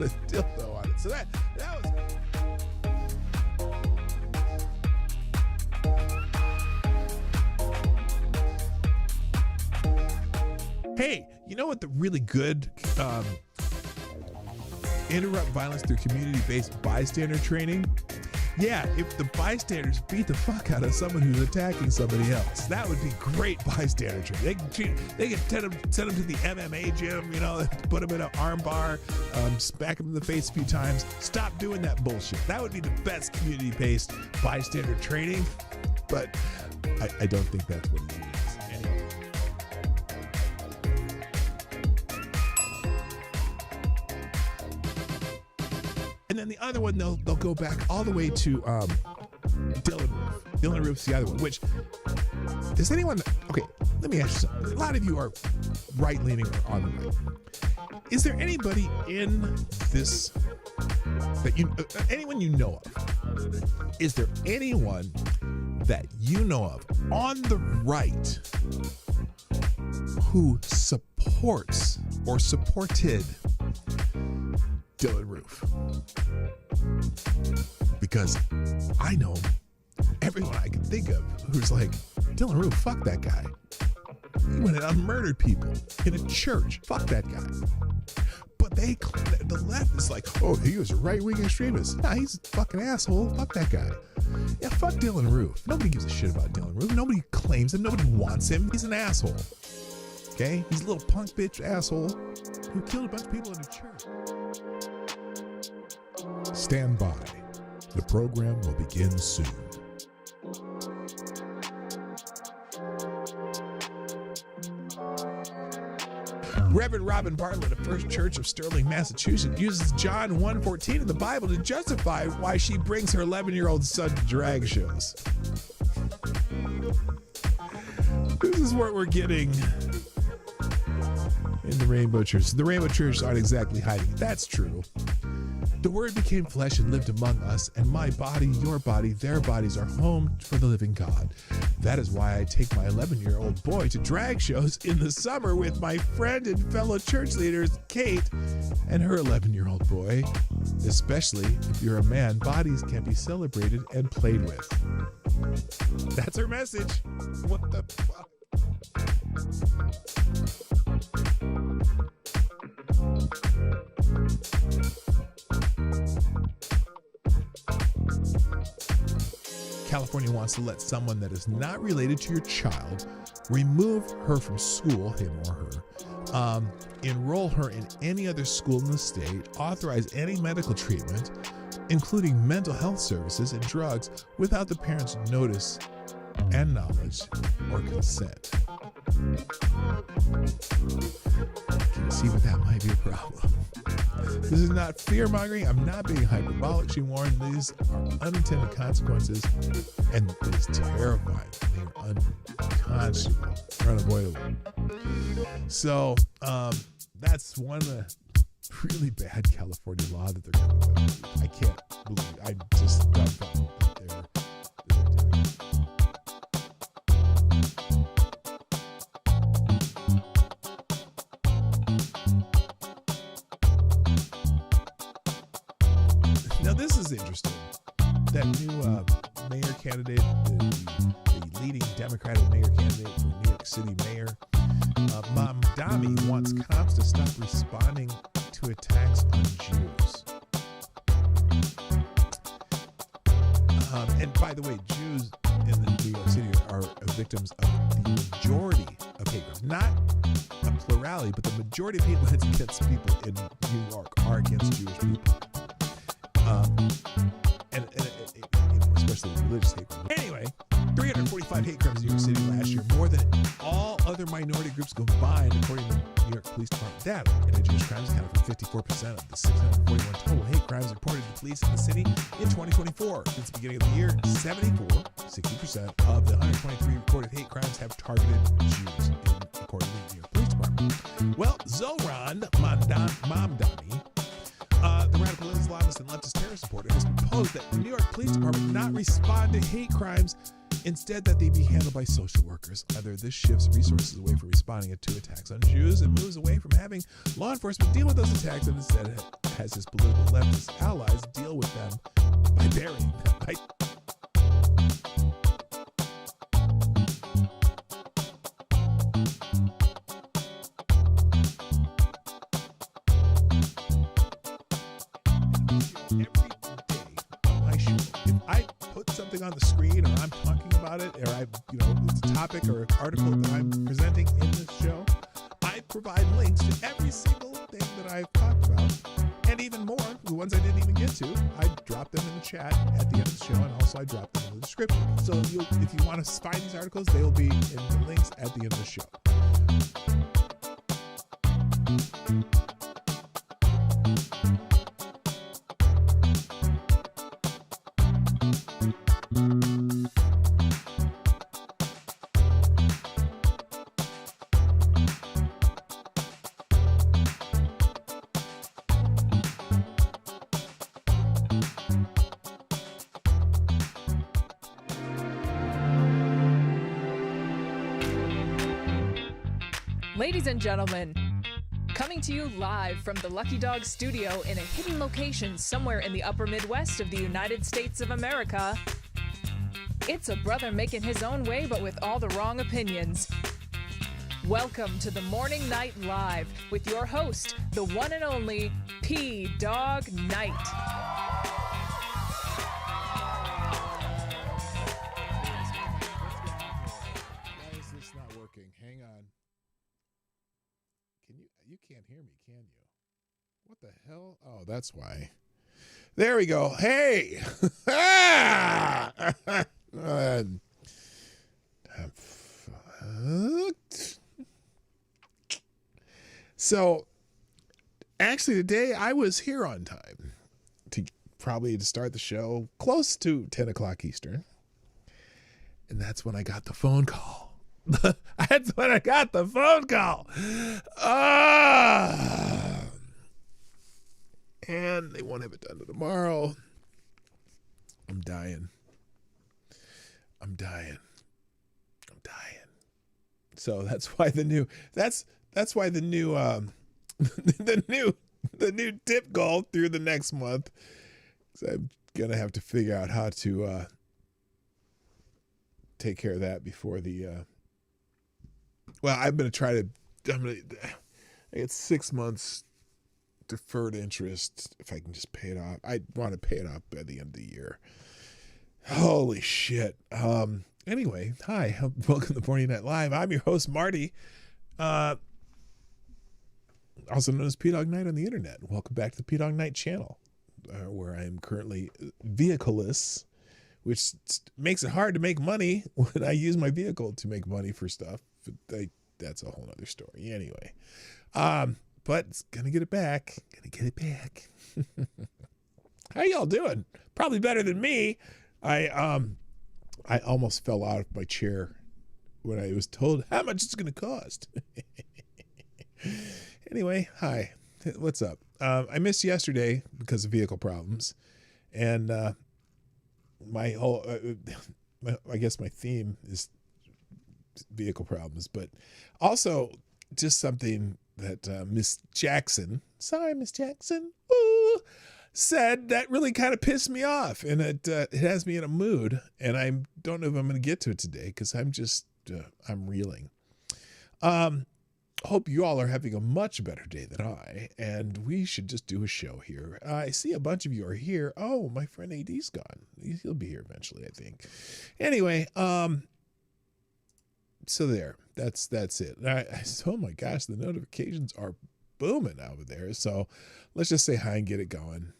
a dildo on it. So that was. Hey, you know what the really good interrupt violence through community-based bystander training? Yeah, if the bystanders beat the fuck out of someone who's attacking somebody else, that would be great bystander training. They can send them to the MMA gym, you know, put them in an arm bar, smack them in the face a few times. Stop doing that bullshit. That would be the best community-based bystander training, but I don't think that's what he means. Anyway. And then the other one, they'll go back all the way to Dylan Roof. Dylan Roof's the other one, which, does anyone, okay, let me ask you something. A lot of you are right-leaning or on the right. Is there anybody in this, that you, anyone you know of? Is there anyone that you know of on the right who supports or supported Dylan Roof? Because I know everyone I can think of who's like, Dylan Roof, fuck that guy. He went out and murdered people in a church. Fuck that guy. But the left is like, oh, he was a right-wing extremist. Nah, he's a fucking asshole. Fuck that guy. Yeah, fuck Dylan Roof. Nobody gives a shit about Dylan Roof. Nobody claims him. Nobody wants him. He's an asshole. Okay? He's a little punk bitch asshole who killed a bunch of people in a church. Stand by. The program will begin soon. Reverend Robin Bartlett of First Church of Sterling, Massachusetts, uses John 1:14 in the Bible to justify why she brings her 11-year-old son to drag shows. This is what we're getting in the Rainbow Church. The Rainbow Church aren't exactly hiding. That's true. The Word became flesh and lived among us, and my body, your body, their bodies are home for the living God. That is why I take my 11-year-old boy to drag shows in the summer with my friend and fellow church leaders, Kate, and her 11-year-old boy. Especially if you're a man, bodies can be celebrated and played with. That's her message. What the fuck? California wants to let someone that is not related to your child remove her from school, him or her, enroll her in any other school in the state, authorize any medical treatment, including mental health services and drugs, without the parent's notice and knowledge or consent. Can you see what that might be a problem? This is not fear-mongering. I'm not being hyperbolic, she warned. These are unintended consequences, and it is terrifying. They are unconscionable, unavoidable. So that's one of the really bad California law that they're coming with. I can't believe, I'm just dumbfounded that they're doing it. Now this is interesting. That new mayor candidate, the leading Democratic mayor candidate for New York City mayor, Damme, wants cops to stop responding to attacks on Jews. And by the way, Jews in the New York City are victims of the majority of hate crimes. Not a plurality, but the majority of hate crimes against people in New York are against Jewish people. And especially religious hate crimes. Anyway, 345 hate crimes in New York City last year, more than all other minority groups combined, according to New York Police Department data. Anti-Jewish crimes accounted for 54% of the 641 total hate crimes reported to police in the city in 2024. Since the beginning of the year, 60% of the 123 reported hate crimes have targeted Jews, according to the New York Police Department. Well, Zohran Mamdani, the radical Islamist and leftist terrorist supporter, has proposed that the New York Police Department not respond to hate crimes, instead that they be handled by social workers. Either this shifts resources away from responding to attacks on Jews and moves away from having law enforcement deal with those attacks and instead has his political leftist allies deal with them by burying them. Every day on my show, if I put something on the screen or I'm talking about it, or it's a topic or an article that I'm presenting in this show, I provide links to every single thing that I've talked about, and even more, the ones I didn't even get to, I drop them in the chat at the end of the show, and also I drop them in the description. So if you want to find these articles, they will be in the links at the end of the show. Ladies and gentlemen, coming to you live from the Lucky Dog studio in a hidden location somewhere in the upper Midwest of the United States of America, it's a brother making his own way but with all the wrong opinions. Welcome to the Morning Night Live with your host, the one and only Dawg Knight. Why is this not working? Hang on. You can't hear me, can you? What the hell? Oh, that's why. There we go. Hey! So, actually today I was here on time to start the show close to 10 o'clock Eastern. And that's when I got the phone call. That's when I got the phone call. And they won't have it done to tomorrow. I'm dying. So that's why the new the new tip goal through the next month. So I'm gonna have to figure out how to take care of that before the I get 6 months deferred interest if I can just pay it off. I want to pay it off by the end of the year. Holy shit. Anyway, hi, welcome to Morning Night Live. I'm your host, Marty, also known as PDawgKnight on the internet. Welcome back to the Dawg Knight Channel, where I am currently vehicleless, which makes it hard to make money when I use my vehicle to make money for stuff. But that's a whole other story. Anyway, but it's gonna get it back. How y'all doing? Probably better than me. I almost fell out of my chair when I was told how much it's gonna cost. Anyway, hi. What's up? I missed yesterday because of vehicle problems, and my whole I guess my theme is vehicle problems, but also just something that Miss Jackson, sorry Miss Jackson, said that really kind of pissed me off, and it has me in a mood, and I don't know if I'm going to get to it today because I'm just I'm reeling. Hope you all are having a much better day than I, and we should just do a show here. I see a bunch of you are here. Oh, my friend AD's gone. He'll be here eventually, I think. Anyway, so there. That's it. Oh my gosh, the notifications are booming over there. So let's just say hi and get it going.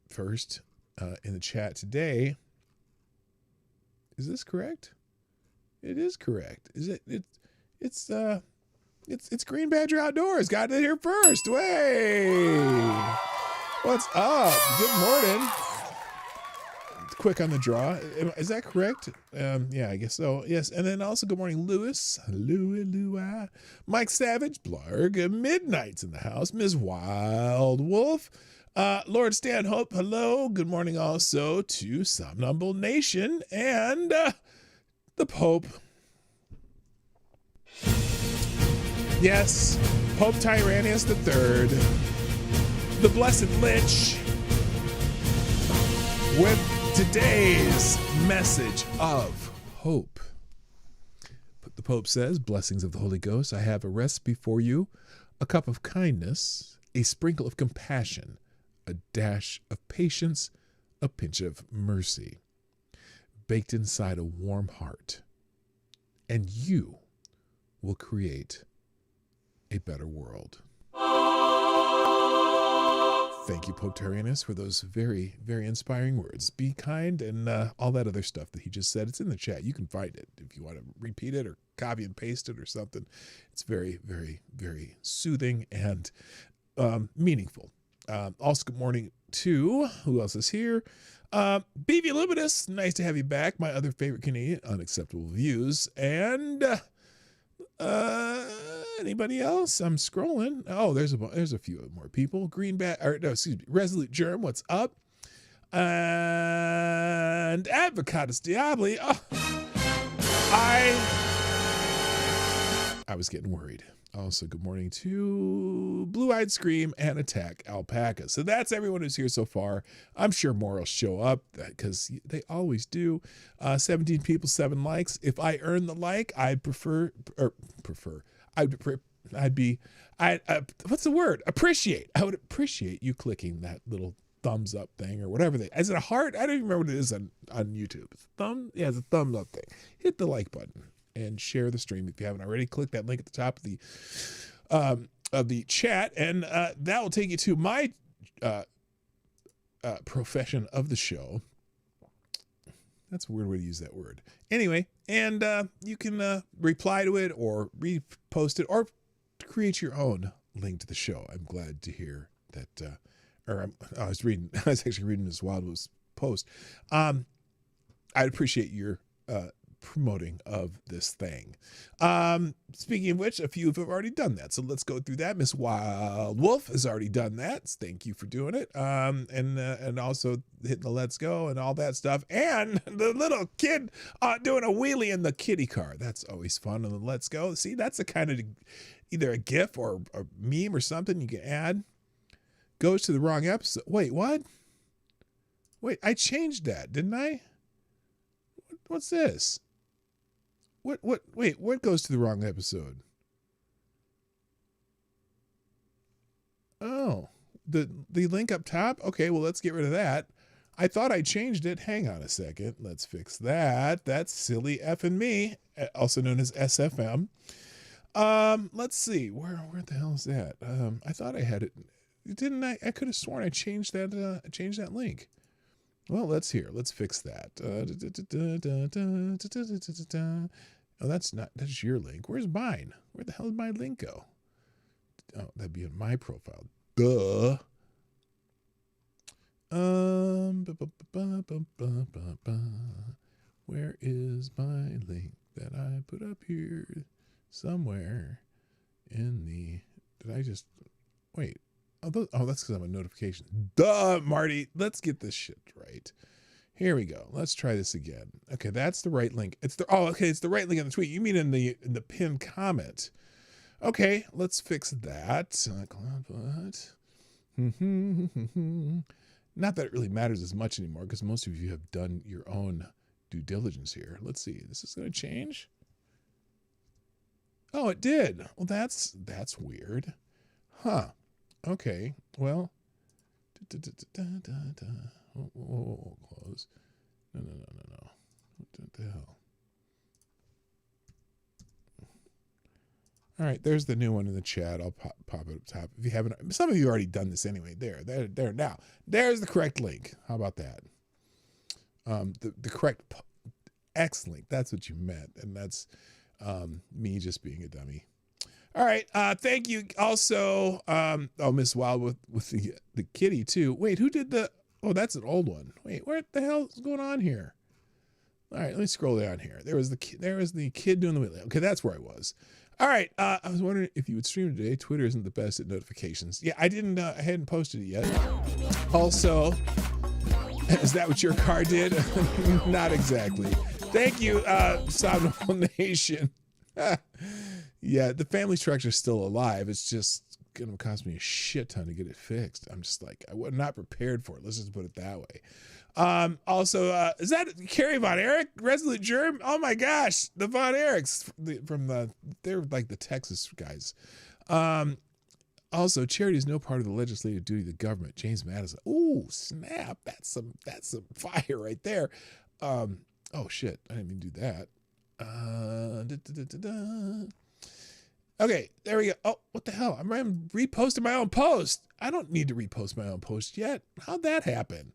First, in the chat today. Is this correct? It is correct. Is it? It's Green Badger Outdoors. Got it here first. Way. What's up? Good morning. Quick on the draw. Is that correct? Yeah, I guess so. Yes. And then also good morning, Lewis. Louis. Mike Savage. Blarg. Midnight's in the house. Ms. Wild Wolf. Lord Stanhope. Hello. Good morning also to Somnambule Nation and the Pope. Yes, Pope Tyrannus III. the Blessed Lich with today's message of hope. The Pope says, blessings of the Holy Ghost, I have a recipe for you, a cup of kindness, a sprinkle of compassion, a dash of patience, a pinch of mercy, baked inside a warm heart, and you will create a better world. Thank you, Pope Tarianus, for those very, very inspiring words. Be kind and all that other stuff that he just said. It's in the chat. You can find it if you want to repeat it or copy and paste it or something. It's very, very, very soothing and meaningful. Also, good morning to, who else is here? BV Luminous, nice to have you back. My other favorite Canadian, Unacceptable Views. And anybody else? I'm scrolling. Oh, there's a few more people. Resolute Germ, what's up? And Advocatus Diabli. Oh, I was getting worried. Also, good morning to Blue-Eyed Scream and Attack Alpaca. So that's everyone who's here so far. I'm sure more will show up because they always do. 17 people, 7 likes. If I earn the like, I'd appreciate. I would appreciate you clicking that little thumbs up thing or whatever is it a heart? I don't even remember what it is on YouTube. It's a thumb? Yeah, it's a thumbs up thing. Hit the like button and share the stream if you haven't already. Click that link at the top of the chat, and that will take you to my profession of the show. That's a weird way to use that word. Anyway, and you can reply to it or repost it or create your own link to the show. I'm glad to hear that. I was actually reading this Wildwood's post. I'd appreciate your promoting of this thing. Speaking of which, a few have already done that, so let's go through that. Miss Wild Wolf has already done that. Thank you for doing it. And also hitting the let's go and all that stuff, and the little kid doing a wheelie in the kitty car. That's always fun on the let's go. See, that's a kind of either a gif or a meme or something you can add. Goes to the wrong episode. Wait, what? Wait, I changed that, didn't I? What's this? Wait, what goes to the wrong episode? Oh, the link up top? Okay, well, let's get rid of that. I thought I changed it. Hang on a second. Let's fix that. That's silly effing me, also known as SFM. Let's see. Where the hell is that? I thought I had it. Didn't I? I could have sworn I changed that link. Well, let's fix that. Oh, that's your link. Where's mine? Where the hell did my link go? Oh, that'd be in my profile. Duh. Where is my link that I put up here? Somewhere in the, did I just, wait. Oh, that's because I'm a notification. Duh, Marty. Let's get this shit right. Here we go. Let's try this again. Okay, that's the right link. It's the right link in the tweet. You mean in the pinned comment? Okay, let's fix that. Not that it really matters as much anymore because most of you have done your own due diligence here. Let's see. This is going to change. Oh, it did. Well, that's weird. Huh. Okay. Well. Close. No. What the hell? All right, there's the new one in the chat. I'll pop it up top. If you haven't, some of you already done this anyway. There. Now, there's the correct link. How about that? The correct X link. That's what you meant, and that's me just being a dummy. All right. Thank you. Also, Miss Wild with the kitty too. Wait, who did the? Oh, that's an old one. Wait, what the hell is going on here? All right, let me scroll down here. There was the kid doing the wheelie. Okay, that's where I was. All right. I was wondering if you would stream today. Twitter isn't the best at notifications. Yeah, I didn't. I hadn't posted it yet. Also, is that what your car did? Not exactly. Thank you, Somnol Nation. Yeah, the family structure is still alive. It's just going to cost me a shit ton to get it fixed. I'm just like, I was not prepared for it. Let's just put it that way. Also, is that Carrie Von Erich, Resolute Germ? Oh my gosh, the Von Erichs they're like the Texas guys. Also, charity is no part of the legislative duty of the government. James Madison. Ooh, snap. That's some fire right there. Oh shit, I didn't mean to do that. Okay, there we go. Oh, what the hell? I'm reposting my own post. I don't need to repost my own post yet. How'd that happen?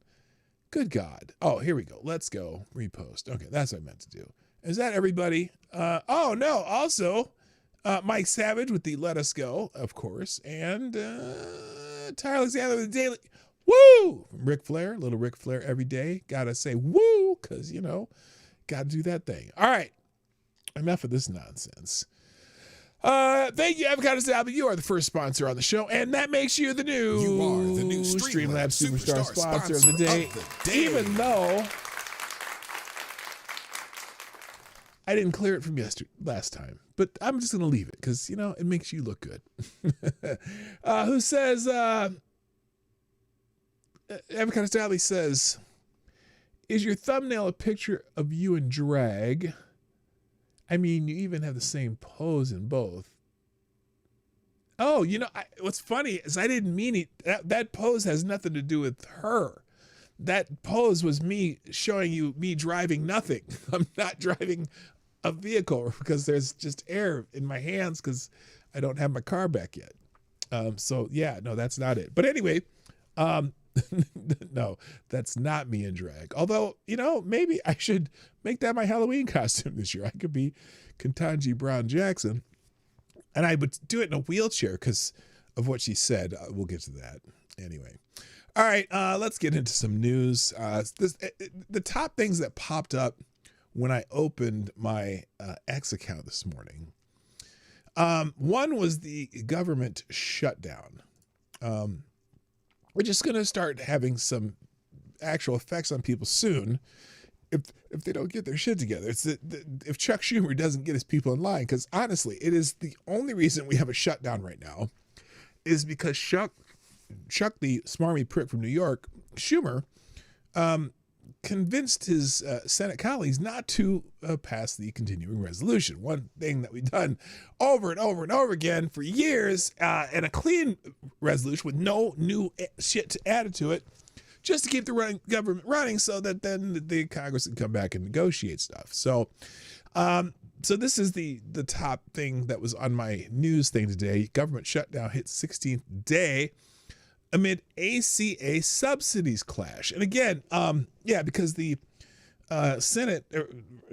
Good God. Oh, here we go. Let's go. Repost. Okay, that's what I meant to do. Is that everybody? Oh, no. Also, Mike Savage with the Let Us Go, of course. And Ty Alexander with the Daily. Woo! Ric Flair. Little Ric Flair every day. Gotta say woo, because, gotta do that thing. All right. Enough of this nonsense. Thank you, Avocado Salad. You are the first sponsor on the show, and that makes you the new Streamlabs Superstar sponsor of the day. Even though I didn't clear it from last time, but I'm just gonna leave it because it makes you look good. Who says? Avocado Salad says, "Is your thumbnail a picture of you in drag? I mean, you even have the same pose in both." Oh, what's funny is I didn't mean it. That pose has nothing to do with her. That pose was me showing you me driving nothing. I'm not driving a vehicle because there's just air in my hands because I don't have my car back yet. So yeah, no, that's not it. But anyway, no, that's not me in drag. Although, maybe I should make that my Halloween costume this year. I could be Ketanji Brown Jackson, and I would do it in a wheelchair because of what she said. We'll get to that anyway. All right, let's get into some news. The top things that popped up when I opened my X account this morning. One was the government shutdown. We're just going to start having some actual effects on people soon if they don't get their shit together. It's if Chuck Schumer doesn't get his people in line, because honestly, it is the only reason we have a shutdown right now is because Chuck, the smarmy prick from New York, Schumer, convinced his Senate colleagues not to pass the continuing resolution. One thing that we've done over and over and over again for years, and a clean resolution with no new shit added to it, just to keep the government running so that then the Congress can come back and negotiate stuff. So this is the top thing that was on my news thing today. Government shutdown hits 16th day amid ACA subsidies clash. And again, because the Senate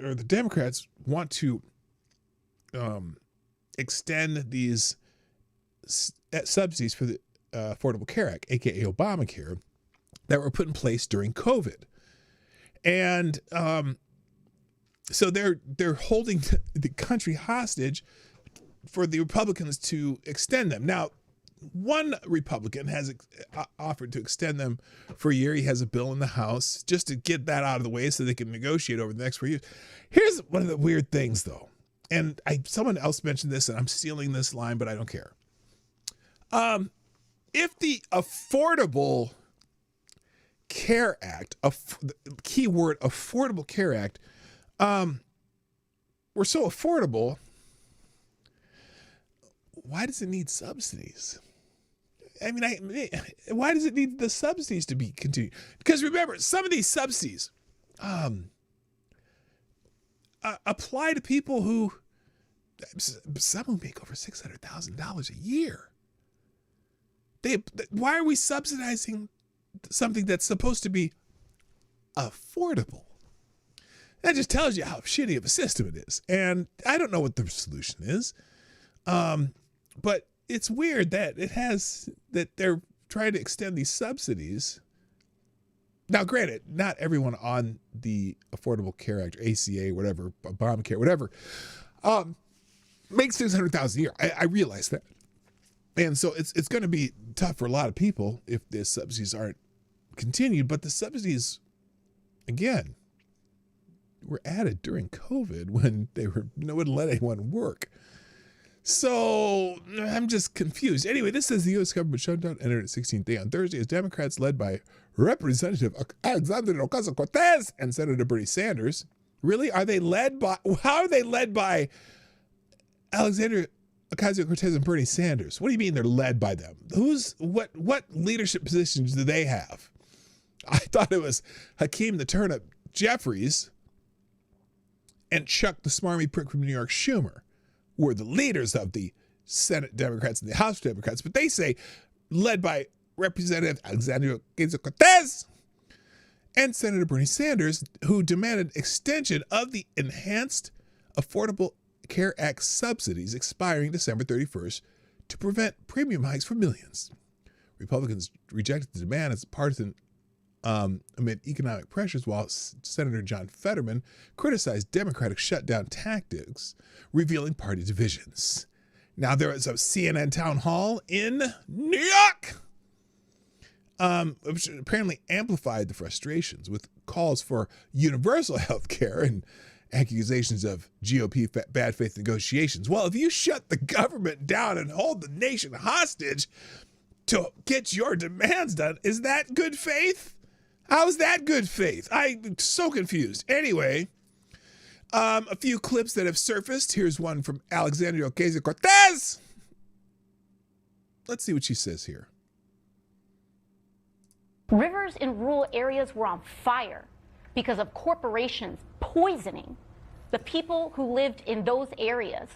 or the Democrats want to extend these subsidies for the Affordable Care Act, aka Obamacare, that were put in place during COVID. And so they're holding the country hostage for the Republicans to extend them. Now, one Republican has offered to extend them for a year. He has a bill in the House just to get that out of the way so they can negotiate over the next 4 years. Here's one of the weird things, though. And someone else mentioned this, and I'm stealing this line, but I don't care. If the Affordable Care Act, keyword Affordable Care Act, were so affordable, why does it need subsidies? I mean, why does it need the subsidies to be continued? Because remember, some of these subsidies apply to people who, some who make over $600,000 a year. Why are we subsidizing something that's supposed to be affordable? That just tells you how shitty of a system it is. And I don't know what the solution is. But it's weird that they're trying to extend these subsidies. Now, granted, not everyone on the Affordable Care Act, or ACA, whatever, Obamacare, whatever, makes $600,000 a year. I realize that. And so it's going to be tough for a lot of people if the subsidies aren't continued. But the subsidies, again, were added during COVID when they wouldn't let anyone work. So I'm just confused. Anyway, this says the U.S. government shutdown entered its 16th day on Thursday as Democrats led by Representative Alexandria Ocasio-Cortez and Senator Bernie Sanders. Really? Are they led by? How are they led by Alexandria Ocasio-Cortez and Bernie Sanders? What do you mean they're led by them? What leadership positions do they have? I thought it was Hakeem the Turnip Jeffries and Chuck the Smarmy Prick from New York Schumer were the leaders of the Senate Democrats and the House Democrats, but they say led by Representative Alexandria Ocasio-Cortez and Senator Bernie Sanders, who demanded extension of the Enhanced Affordable Care Act subsidies expiring December 31st to prevent premium hikes for millions. Republicans rejected the demand as partisan amid economic pressures, while Senator John Fetterman criticized Democratic shutdown tactics, revealing party divisions. Now, there was a CNN town hall in New York, which apparently amplified the frustrations with calls for universal health care and accusations of GOP bad faith negotiations. Well, if you shut the government down and hold the nation hostage to get your demands done, is that good faith? How's that good faith? I'm so confused. Anyway, a few clips that have surfaced. Here's one from Alexandria Ocasio-Cortez. Let's see what she says here. Rivers in rural areas were on fire because of corporations poisoning the people who lived in those areas.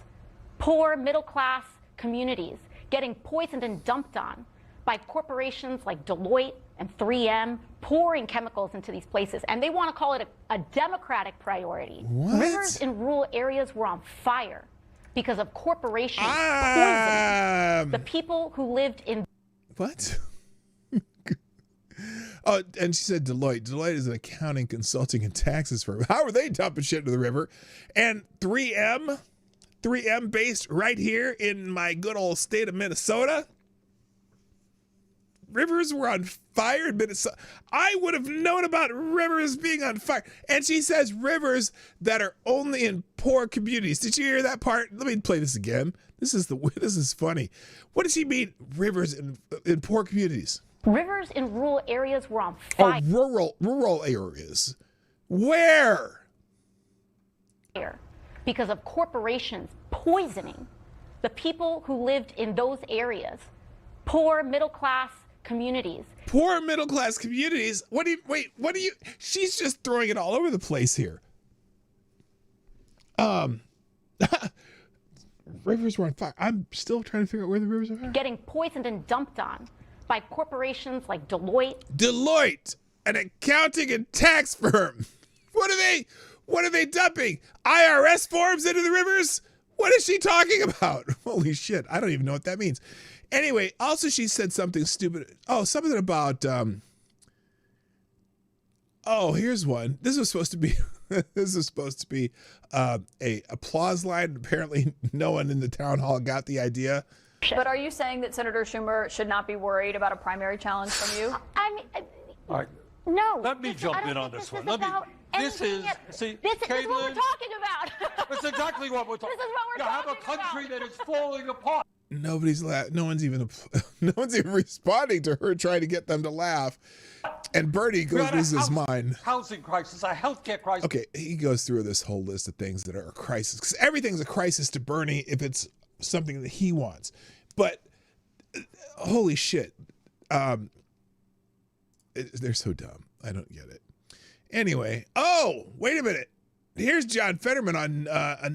Poor middle-class communities getting poisoned and dumped on by corporations like Deloitte and 3M, pouring chemicals into these places. And they want to call it a Democratic priority. What? Rivers in rural areas were on fire because of corporations poisoning the people who lived in... What? Oh, and she said Deloitte. Deloitte is an accounting, consulting, and taxes firm. How are they dumping shit into the river? And 3M based right here in my good old state of Minnesota. Rivers were on fire in Minnesota. I would have known about rivers being on fire. And she says rivers that are only in poor communities. Did you hear that part? Let me play this again. This is funny. What does she mean, rivers in poor communities? Rivers in rural areas were on fire. Oh, rural areas. Where? Because of corporations poisoning the people who lived in those areas. Poor middle-class communities. Poor middle-class communities? What do you, she's just throwing it all over the place here. Rivers were on fire. I'm still trying to figure out where the rivers are. Getting poisoned and dumped on by corporations like Deloitte. Deloitte, an accounting and tax firm. What are they dumping? IRS forms into the rivers? What is she talking about? Holy shit, I don't even know what that means. Anyway, also she said something stupid. Oh, something about, here's one. This was supposed to be a applause line. Apparently no one in the town hall got the idea. But are you saying that Senator Schumer should not be worried about a primary challenge from you? I mean, All right. no. Let me jump in on this one. This is what we're talking about. That's exactly what we're talking about. This is what we're you have a talking country about. that is falling apart. Nobody's no one's even responding to her trying to get them to laugh. And Bernie loses his mind. Housing crisis, a healthcare crisis. Okay, he goes through this whole list of things that are a crisis. Because everything's a crisis to Bernie if it's something that he wants. But holy shit, they're so dumb. I don't get it. Anyway, wait a minute. Here's John Fetterman on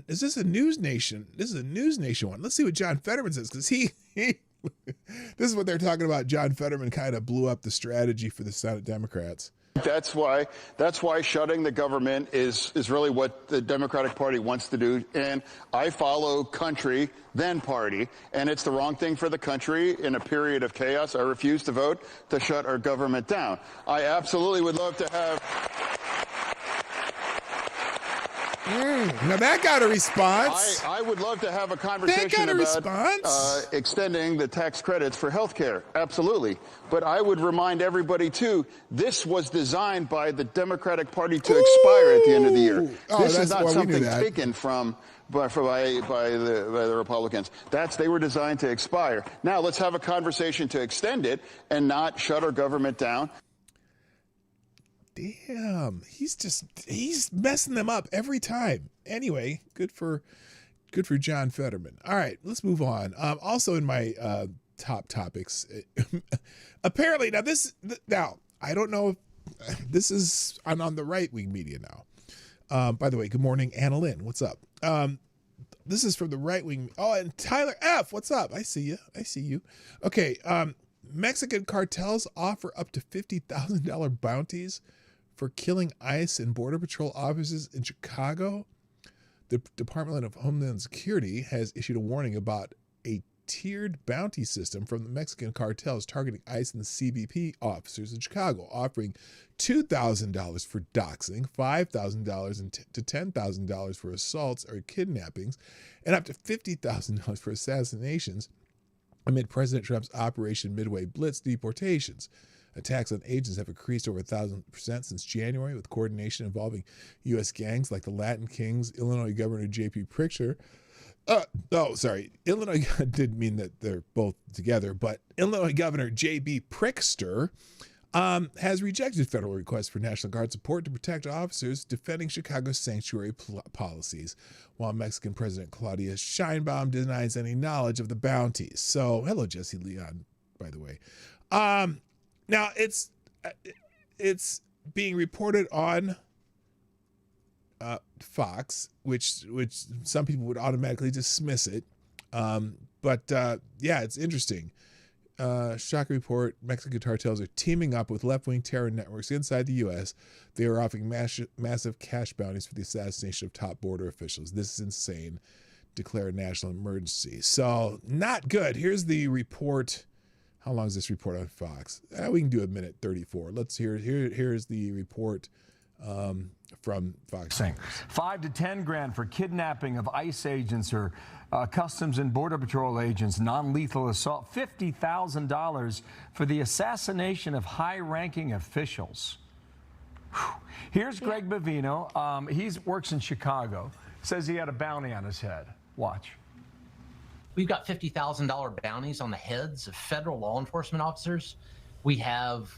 is this a News Nation? This is a News Nation one. Let's see what John Fetterman says, because he this is what they're talking about. John Fetterman kind of blew up the strategy for the Senate Democrats. That's why shutting the government is really what the Democratic Party wants to do. And I follow country, then party. And it's the wrong thing for the country in a period of chaos. I refuse to vote to shut our government down. I absolutely would love to have Now that got a response. I would love to have a conversation about extending the tax credits for health care. Absolutely. But I would remind everybody, too, this was designed by the Democratic Party to expire at the end of the year. This is not something taken from by the Republicans. They were designed to expire. Now let's have a conversation to extend it and not shut our government down. Damn, he's messing them up every time. Anyway, good for John Fetterman. All right, let's move on. Also in my top topics, apparently now I don't know if this is on the right wing media now. By the way, good morning, Anna Lynn. What's up? This is from the right wing. Oh, and Tyler F. What's up? I see you. Okay. Mexican cartels offer up to $50,000 bounties for killing ICE and Border Patrol officers in Chicago. The Department of Homeland Security has issued a warning about a tiered bounty system from the Mexican cartels targeting ICE and the CBP officers in Chicago, offering $2,000 for doxing, $5,000 to $10,000 for assaults or kidnappings, and up to $50,000 for assassinations amid President Trump's Operation Midway Blitz deportations. Attacks on agents have increased over 1,000% since January, with coordination involving U.S. gangs like the Latin Kings. Illinois Governor J.B. Pritzker. Illinois didn't mean that they're both together, but Illinois Governor J.B. Pritzker has rejected federal requests for National Guard support to protect officers defending Chicago's sanctuary policies, while Mexican President Claudia Sheinbaum denies any knowledge of the bounties. So, hello, Jesse Leon, by the way. Now it's being reported on Fox, which some people would automatically dismiss it. But it's interesting. Shock report: Mexican cartels are teaming up with left-wing terror networks inside the U.S. They are offering massive cash bounties for the assassination of top border officials. This is insane. Declare a national emergency. So not good. Here's the report. How long is this report on Fox? We can do a minute 34. Let's hear. Here's the report from Fox. 5 to 10 grand for kidnapping of ICE agents or Customs and Border Patrol agents, non-lethal assault. $50,000 for the assassination of high-ranking officials. Whew. Here's Greg Bavino. He works in Chicago. Says he had a bounty on his head. Watch. We've got $50,000 bounties on the heads of federal law enforcement officers. We have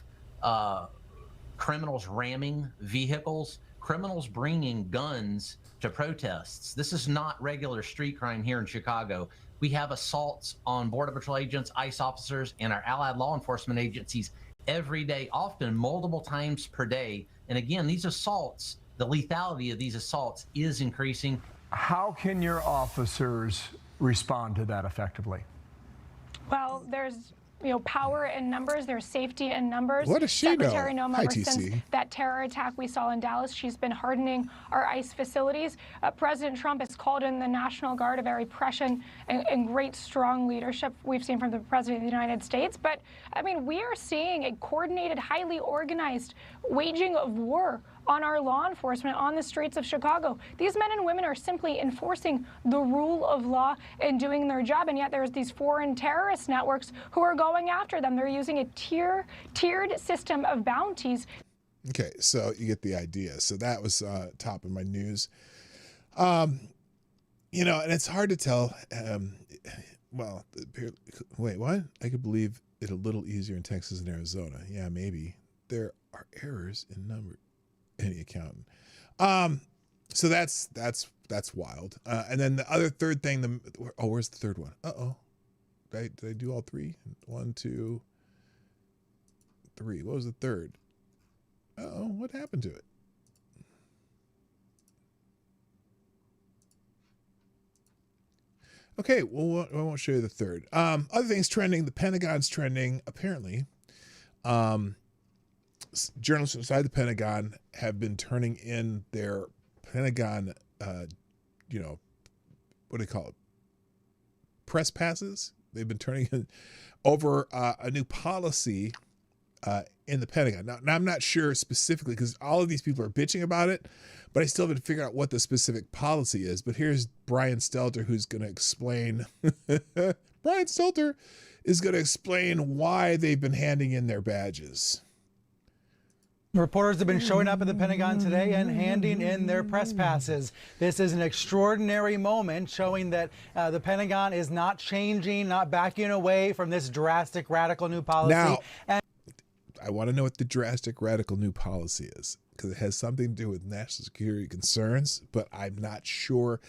criminals ramming vehicles, criminals bringing guns to protests. This is not regular street crime here in Chicago. We have assaults on Border Patrol agents, ICE officers, and our allied law enforcement agencies every day, often multiple times per day. And again, these assaults, the lethality of these assaults is increasing. How can your officers respond to that effectively? Well, there's power in numbers. There's safety in numbers. What does she Secretary know? Noem, ever since that terror attack we saw in Dallas, she's been hardening our ICE facilities. President Trump has called in the National Guard a very prescient and great, strong leadership we've seen from the President of the United States. But, I mean, we are seeing a coordinated, highly organized waging of war on our law enforcement on the streets of Chicago. These men and women are simply enforcing the rule of law and doing their job, and yet there's these foreign terrorist networks who are going after them. They're using a tiered system of bounties. Okay, so you get the idea. So that was top of my news. And it's hard to tell. Wait, what? I could believe it a little easier in Texas and Arizona. Yeah, maybe. There are errors in number. Any accountant. So that's wild. And then the other third thing, where's the third one? Did I do all three? 1, 2, 3. What was the third? What happened to it? Okay, well, I won't show you the third. Other things trending, the Pentagon's trending, apparently. Journalists inside the Pentagon have been turning in their Pentagon, what do they call it? Press passes. They've been turning in over a new policy in the Pentagon. Now I'm not sure specifically because all of these people are bitching about it, but I still haven't figured out what the specific policy is. But here's Brian Stelter, who's going to explain. Brian Stelter is going to explain why they've been handing in their badges. Reporters have been showing up at the Pentagon today and handing in their press passes. This is an extraordinary moment showing that the Pentagon is not changing, not backing away from this drastic, radical new policy. Now, I want to know what the drastic, radical new policy is because it has something to do with national security concerns, but I'm not sure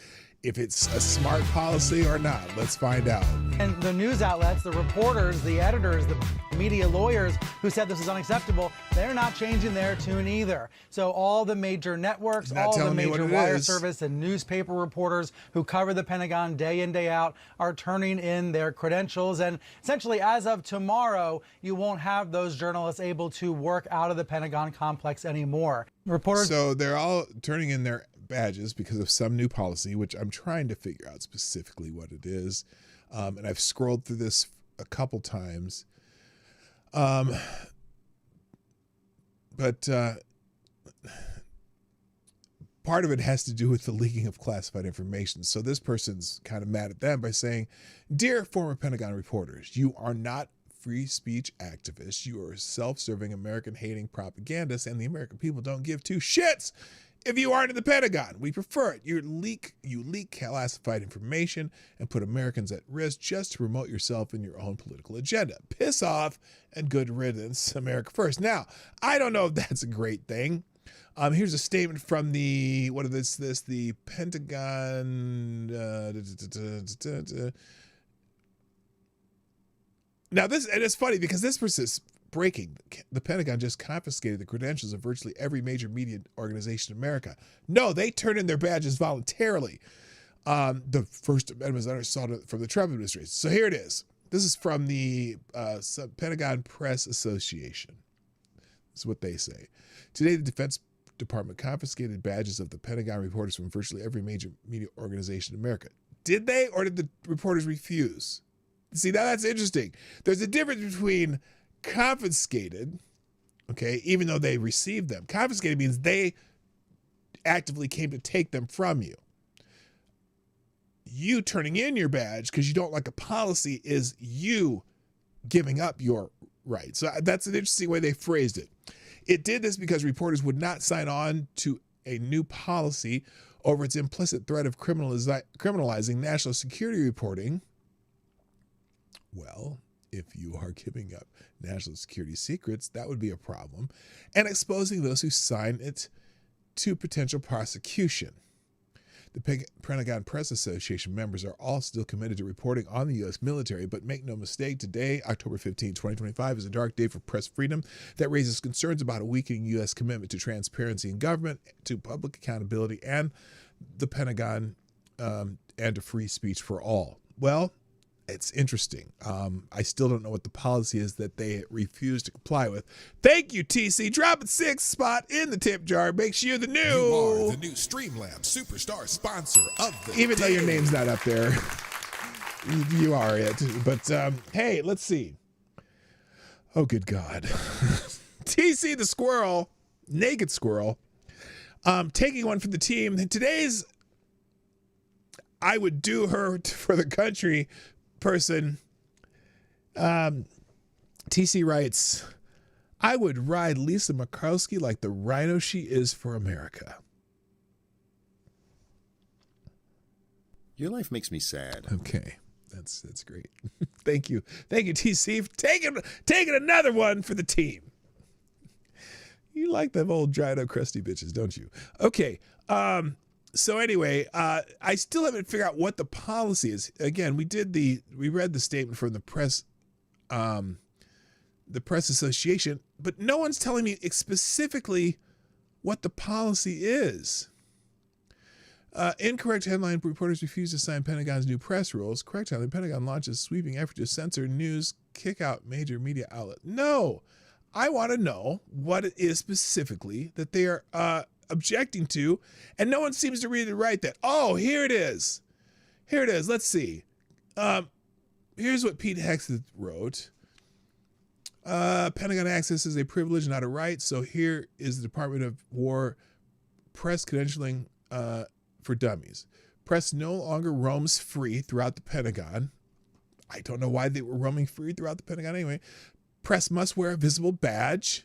if it's a smart policy or not. Let's find out. And the news outlets, the reporters, the editors, the media lawyers who said this is unacceptable, they're not changing their tune either. So all the major networks, all the major wire service and newspaper reporters who cover the Pentagon day in, day out are turning in their credentials. And essentially, as of tomorrow, you won't have those journalists able to work out of the Pentagon complex anymore. Reporters. So they're all turning in their badges because of some new policy, which I'm trying to figure out specifically what it is. And I've scrolled through this a couple times. But part of it has to do with the leaking of classified information. So this person's kind of mad at them by saying, "Dear former Pentagon reporters, you are not free speech activists. You are self-serving, American-hating propagandists, and the American people don't give two shits if you aren't in the Pentagon. We prefer it. You leak classified information and put Americans at risk just to promote yourself and your own political agenda. Piss off and good riddance, America first." Now, I don't know if that's a great thing. Here's a statement from the Pentagon. Now this, and it's funny because this person is breaking. The Pentagon just confiscated the credentials of virtually every major media organization in America. No, they turned in their badges voluntarily. The First Amendment was understood from the Trump administration. So here it is. This is from the Pentagon Press Association. This is what they say. Today, the Defense Department confiscated badges of the Pentagon reporters from virtually every major media organization in America. Did they, or did the reporters refuse? See, now that's interesting. There's a difference between confiscated, okay, even though they received them. Confiscated means they actively came to take them from you. You turning in your badge because you don't like a policy is you giving up your rights. So that's an interesting way they phrased it. It did this because reporters would not sign on to a new policy over its implicit threat of criminalizing national security reporting. Well, if you are giving up national security secrets, that would be a problem, and exposing those who sign it to potential prosecution. The Pentagon Press Association members are all still committed to reporting on the U.S. military, but make no mistake, today, October 15, 2025, is a dark day for press freedom that raises concerns about a weakening U.S. commitment to transparency in government, to public accountability, and the Pentagon, and to free speech for all. Well, it's interesting. I still don't know what the policy is that they refuse to comply with. Thank you, TC. Drop a 6th spot in the tip jar. Makes you the new. You are the new Streamlabs superstar sponsor of the Even though your name's not up there, you are it. But hey, let's see. Oh, good God. TC the squirrel, naked squirrel, taking one for the team. Today's I would do her for the country person. TC writes, "I would ride Lisa Murkowski like the rhino she is for America." Your life makes me sad. Okay, that's great. Thank you, TC, for taking another one for the team. You like them old dried up crusty bitches, don't you? Okay. So anyway, I still haven't figured out what the policy is. Again, we read the statement from the press association, but no one's telling me specifically what the policy is. Incorrect headline: reporters refuse to sign Pentagon's new press rules. Correct headline: Pentagon launches sweeping effort to censor news, kick out major media outlet. No, I want to know what it is specifically that they are objecting to, and no one seems to really write that. Oh, here it is. Let's see. Here's what Pete Hegseth wrote. Pentagon access is a privilege, not a right. So here is the Department of War press credentialing for dummies. Press no longer roams free throughout the Pentagon. I don't know why they were roaming free throughout the Pentagon anyway. Press must wear a visible badge.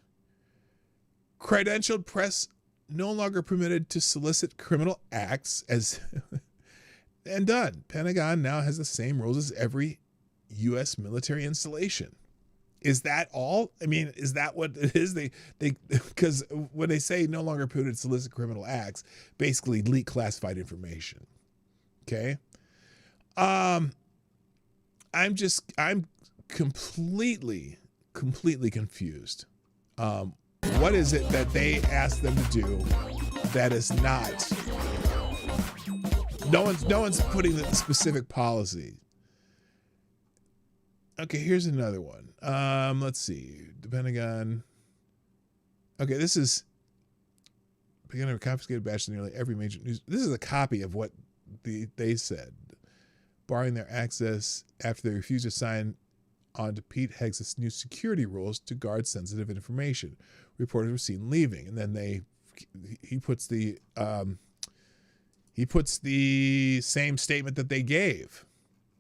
Credentialed press no longer permitted to solicit criminal acts as and done. Pentagon now has the same rules as every U.S. military installation. Is that all? I mean, is that what it is? They because when they say no longer permitted to solicit criminal acts, basically leak classified information. Okay. I'm completely confused. What is it that they asked them to do that is not? No one's putting the specific policy. Okay, here's another one. Let's see. The Pentagon. Okay, this is Pentagon confiscated badge to nearly every major news. This is a copy of what they said, barring their access after they refused to sign on to Pete Hegseth's new security rules to guard sensitive information. Reporters were seen leaving, and then he puts the same statement that they gave,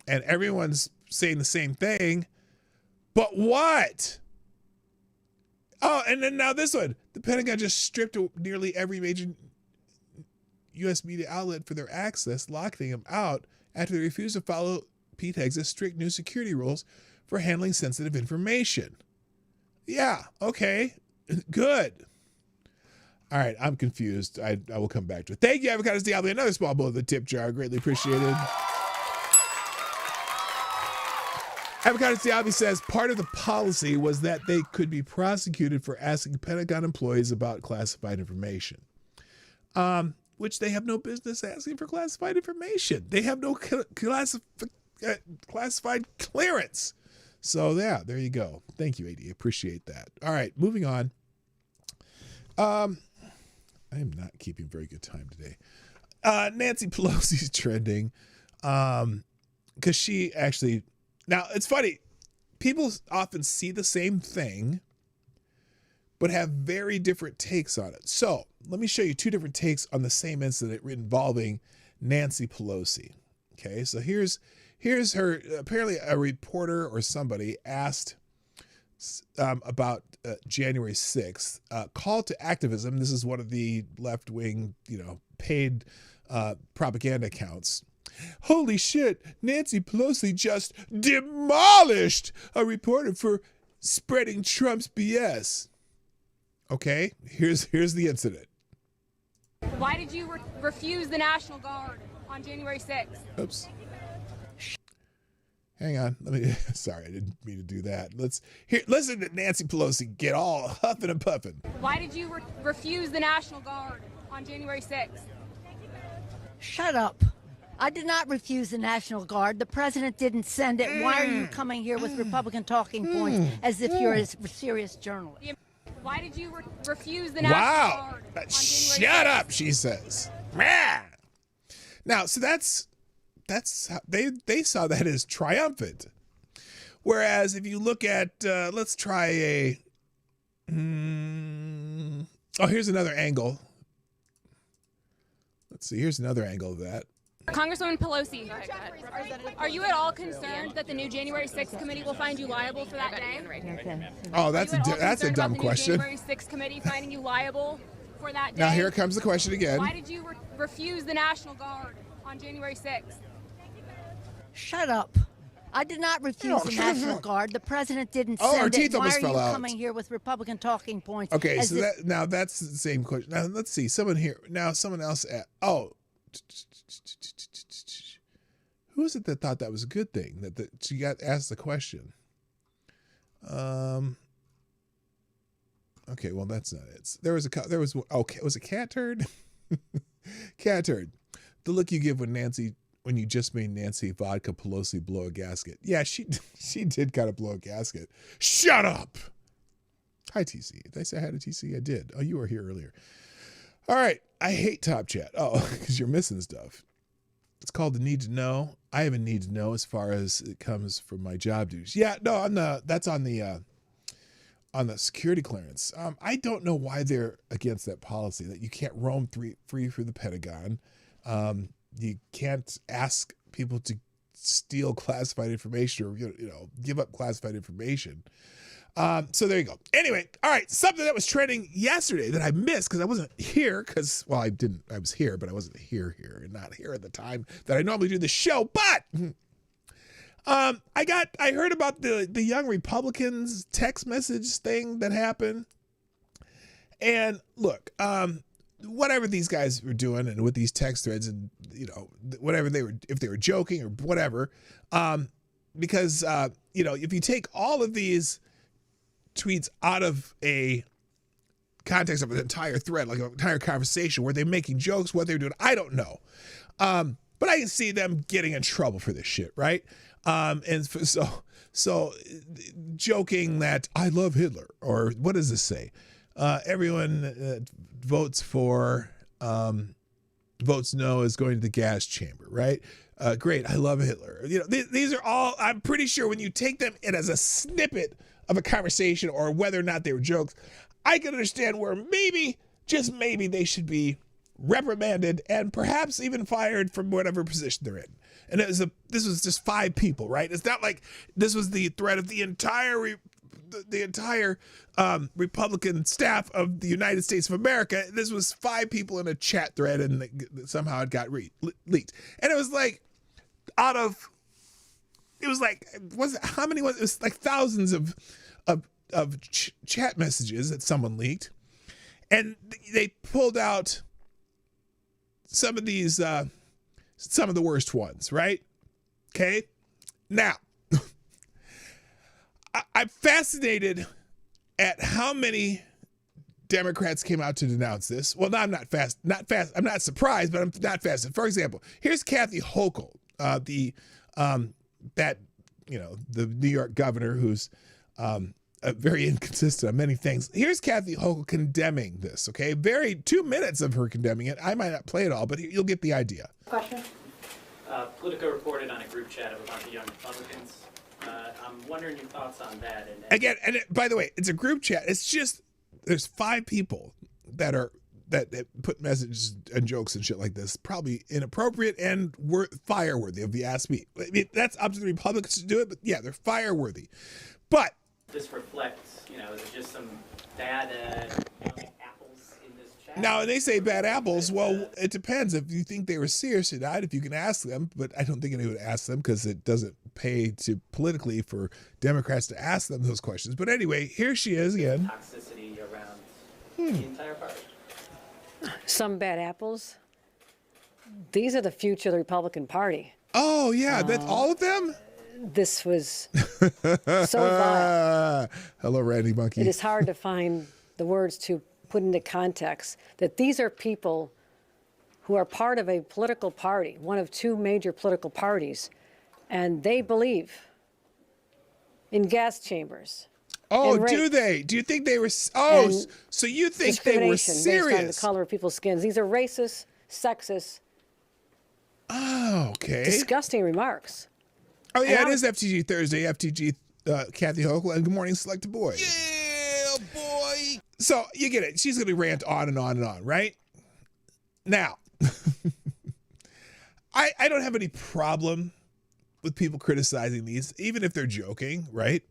and everyone's saying the same thing. But what? Oh, and then now this one. The Pentagon just stripped nearly every major U.S. media outlet for their access, locking them out after they refused to follow Pete Hegseth's strict new security rules for handling sensitive information. Yeah, okay, good. All right, I'm confused. I will come back to it. Thank you, Avocados Diablo. Another small bowl of the tip jar. Greatly appreciated. Avocados Diablo says part of the policy was that they could be prosecuted for asking Pentagon employees about classified information, which they have no business asking for classified information. They have no classified clearance. So yeah, there you go. Thank you, AD. Appreciate that. All right, moving on. I am not keeping very good time today. Nancy Pelosi's trending because she actually. Now, it's funny. People often see the same thing, but have very different takes on it. So let me show you two different takes on the same incident involving Nancy Pelosi. Okay, so here's her. Apparently, a reporter or somebody asked about January 6th, call to activism. This is one of the left-wing, paid propaganda accounts. Holy shit, Nancy Pelosi just demolished a reporter for spreading Trump's BS. Okay, here's the incident. Why did you refuse the National Guard on January 6th? Oops. Hang on. Sorry, I didn't mean to do that. Listen to Nancy Pelosi get all huffing and puffing. Why did you refuse the National Guard on January 6th? Shut up. I did not refuse the National Guard. The president didn't send it. Why are you coming here with Republican talking points as if you're a serious journalist? Why did you refuse the National Guard on January 6th? Shut up, she says. Now, so that's how they saw that as triumphant. Whereas if you look at, let's try here's another angle. Let's see, here's another angle of that. Congresswoman Pelosi, are you at all concerned that the new January 6th committee will find you liable for that day? Oh, that's a dumb question. January 6th committee finding you liable for that day? Now here comes the question again. Why did you refuse the National Guard on January 6th? Shut up. I did not refuse the National Guard. The president didn't send her teeth it. Why almost are fell you out. coming here with Republican talking points? Okay, so now that's the same question. Now let's see. Someone else. Who is it that thought that was a good thing that she got asked the question? Okay, well that's not it. Was it cat turd? Cat turd. The look you give when you just made Nancy Vodka Pelosi blow a gasket. Yeah, she did kind of blow a gasket. Shut up. Hi TC. Did I say hi to TC? I did. Oh, you were here earlier. All right. I hate Top Chat. Oh, because you're missing stuff. It's called the Need to Know. I have a need to know as far as it comes from my job duties. Yeah, no, I'm not. That's on the on the security clearance. I don't know why they're against that policy that you can't roam free through the Pentagon. You can't ask people to steal classified information or give up classified information. So there you go. Anyway, all right, something that was trending yesterday that I missed because I wasn't here I was here, but I wasn't here and not here at the time that I normally do the show. But I heard about the young Republicans text message thing that happened. And look, whatever these guys were doing and with these text threads and, whatever if they were joking or whatever, because, if you take all of these tweets out of a context of an entire thread, like an entire conversation, were they making jokes, what they're doing, I don't know. But I can see them getting in trouble for this shit, right? And so joking that I love Hitler, or what does this say? Everyone votes no is going to the gas chamber, right? Great, I love Hitler. These are all, I'm pretty sure when you take them in as a snippet of a conversation or whether or not they were jokes, I can understand where maybe, just maybe, they should be reprimanded and perhaps even fired from whatever position they're in. And this was just 5 people, right? It's not like this was the threat of the entire Republican staff of the United States of America. This was 5 people in a chat thread, and somehow it got leaked. And it was like it was like thousands of chat messages that someone leaked, and they pulled out some of these. Some of the worst ones, right? Okay. Now, I'm fascinated at how many Democrats came out to denounce this. Well, no, I'm not I'm not surprised, but I'm not fascinated. For example, here's Kathy Hochul, the New York governor who's very inconsistent on many things. Here's Kathy Hochul condemning this, okay? 2 minutes of her condemning it. I might not play it all, but you'll get the idea. Question? Politico reported on a group chat of a bunch of young Republicans. I'm wondering your thoughts on that. Again, and by the way, it's a group chat. It's just, there's 5 people that put messages and jokes and shit like this, probably inappropriate and fire-worthy, if you ask me. I mean, that's up to the Republicans to do it, but yeah, they're fire-worthy. But this reflects, is it just some bad apples in this chat? Now, when they say bad apples, well, it depends if you think they were serious or not, if you can ask them, but I don't think anyone would ask them because it doesn't pay to politically for Democrats to ask them those questions. But anyway, here she is again. Toxicity around the entire party. Some bad apples. These are the future of the Republican Party. Oh, yeah, that's all of them? This was so vile. Hello, Randy Monkey. It is hard to find the words to put into context that these are people who are part of a political party, one of 2 major political parties, and they believe in gas chambers. Oh, do they? Do you think they were? Oh, so you think they were serious? Based on the color of people's skins. These are racist, sexist. Oh, okay. Disgusting remarks. Oh, yeah, it is FTG Thursday. FTG Kathy Hochul, and good morning, Select Boy. Yeah, boy. So you get it. She's going to rant on and on and on, right? Now, I don't have any problem with people criticizing these, even if they're joking, right?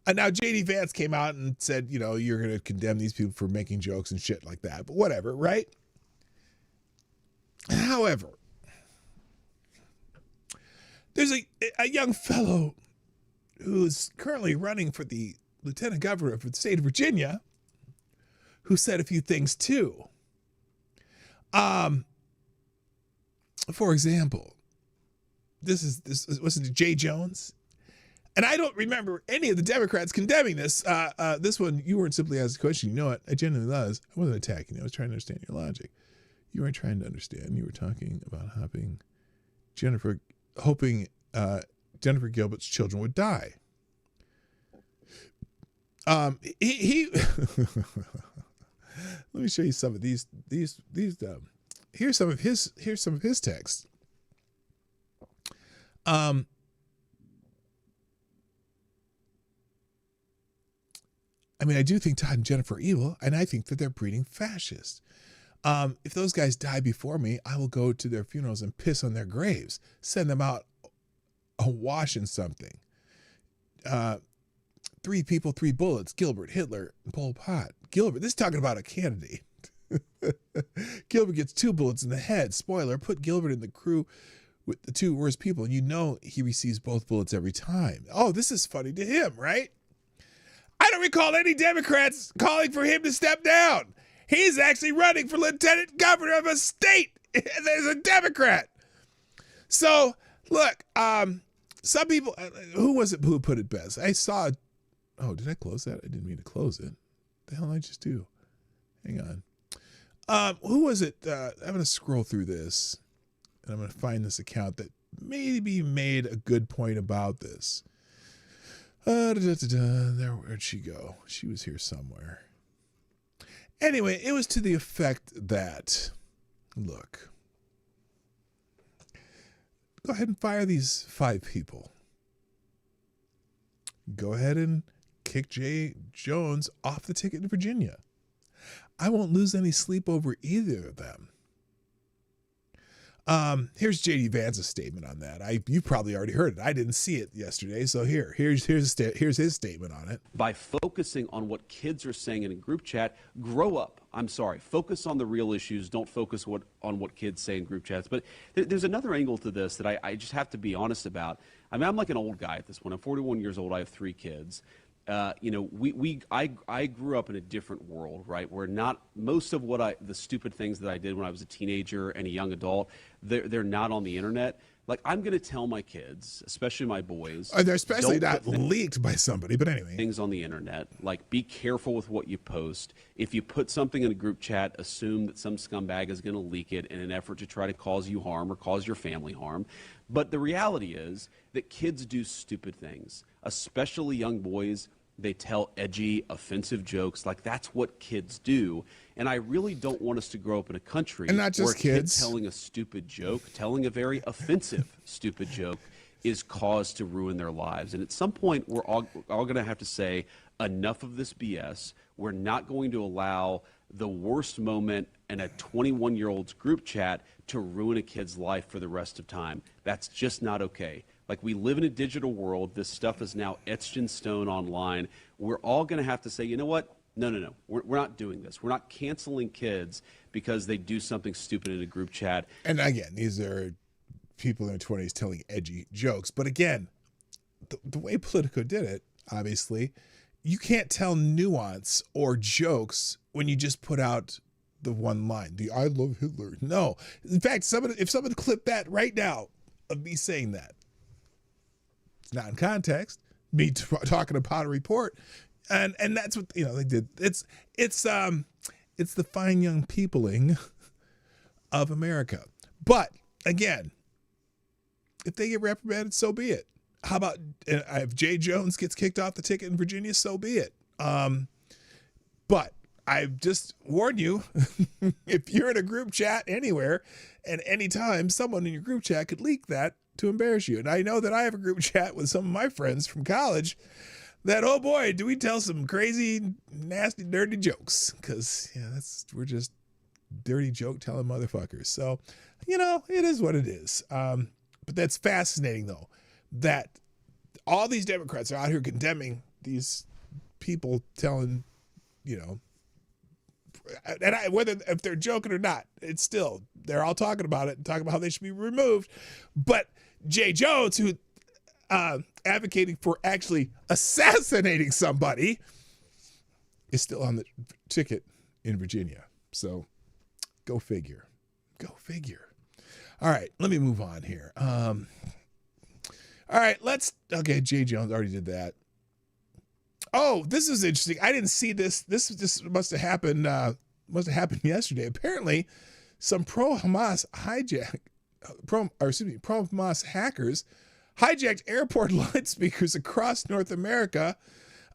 Now, J.D. Vance came out and said, you're going to condemn these people for making jokes and shit like that, but whatever, right? However, there's a young fellow who's currently running for the lieutenant governor for the state of Virginia who said a few things too. For example, this wasn't Jay Jones. And I don't remember any of the Democrats condemning this. This one, you weren't simply asking a question. You know what? I genuinely was. I wasn't attacking you. I was trying to understand your logic. You weren't trying to understand. You were talking about hoping Jennifer Gilbert's children would die. He let me show you some of these. Here's some of his text. I mean, I do think Todd and Jennifer are evil, and I think that they're breeding fascists. If those guys die before me, I will go to their funerals and piss on their graves, send them out awash in something. 3 people, 3 bullets, Gilbert, Hitler, and Pol Pot. Gilbert, this is talking about a candidate. Gilbert gets 2 bullets in the head. Spoiler, put Gilbert in the crew with the 2 worst people. You know he receives both bullets every time. Oh, this is funny to him, right? I don't recall any Democrats calling for him to step down. He's actually running for lieutenant governor of a state. There's a Democrat. So, look, some people, who was it who put it best? I saw, oh, did I close that? I didn't mean to close it. The hell did I just do? Hang on. Who was it? I'm going to scroll through this, and I'm going to find this account that maybe made a good point about this. There, where'd she go? She was here somewhere. Anyway, it was to the effect that, look, go ahead and fire these 5 people. Go ahead and kick Jay Jones off the ticket in Virginia. I won't lose any sleep over either of them. Here's J.D. Vance's statement on that. You probably already heard it. I didn't see it yesterday, so here's his statement on it. By focusing on what kids are saying in a group chat, grow up. I'm sorry. Focus on the real issues. Don't focus on what kids say in group chats. But there's another angle to this that I just have to be honest about. I mean, I'm like an old guy at this point. I'm 41 years old. I have 3 kids. You know, I grew up in a different world, right? Where not most of the stupid things that I did when I was a teenager and a young adult, they're not on the internet. Like, I'm going to tell my kids, especially my boys. They're especially not leaked by somebody, but anyway. Things on the internet, like, be careful with what you post. If you put something in a group chat, assume that some scumbag is going to leak it in an effort to try to cause you harm or cause your family harm. But the reality is that kids do stupid things, especially young boys. They tell edgy, offensive jokes. Like, that's what kids do. And I really don't want us to grow up in a country and not just where kids telling a stupid joke, telling a very offensive stupid joke, is cause to ruin their lives. And at some point, we're all going to have to say, enough of this BS. We're not going to allow the worst moment in a 21-year-old's group chat to ruin a kid's life for the rest of time. That's just not okay. Like, we live in a digital world. This stuff is now etched in stone online. We're all going to have to say, you know what? No. We're not doing this. We're not canceling kids because they do something stupid in a group chat. And again, these are people in their 20s telling edgy jokes. But again, the way Politico did it, obviously, you can't tell nuance or jokes when you just put out the one line, the I love Hitler. No. In fact, if someone clipped that right now of me saying that, it's not in context, me talking about a report, and that's what, you know, they did. It's the fine young peopling of America. But again, if they get reprimanded, so be it. How about if Jay Jones gets kicked off the ticket in Virginia, so be it. But I've just warned you, if you're in a group chat anywhere and anytime, someone in your group chat could leak that to embarrass you. And I know that I have a group chat with some of my friends from college that, oh boy, do we tell some crazy, nasty, dirty jokes. Because, yeah, we're just dirty joke telling motherfuckers. So, you know, it is what it is. But that's fascinating, though, that all these Democrats are out here condemning these people telling, you know, and whether if they're joking or not, it's still, they're all talking about it and talking about how they should be removed. But Jay Jones, who advocating for actually assassinating somebody, is still on the ticket in Virginia. So go figure. Go figure. All right, let me move on here. All right, okay, Jay Jones already did that. Oh, this is interesting. I didn't see this. This just must have happened yesterday. Apparently, some pro-Hamas hackers hijacked airport loudspeakers across North America.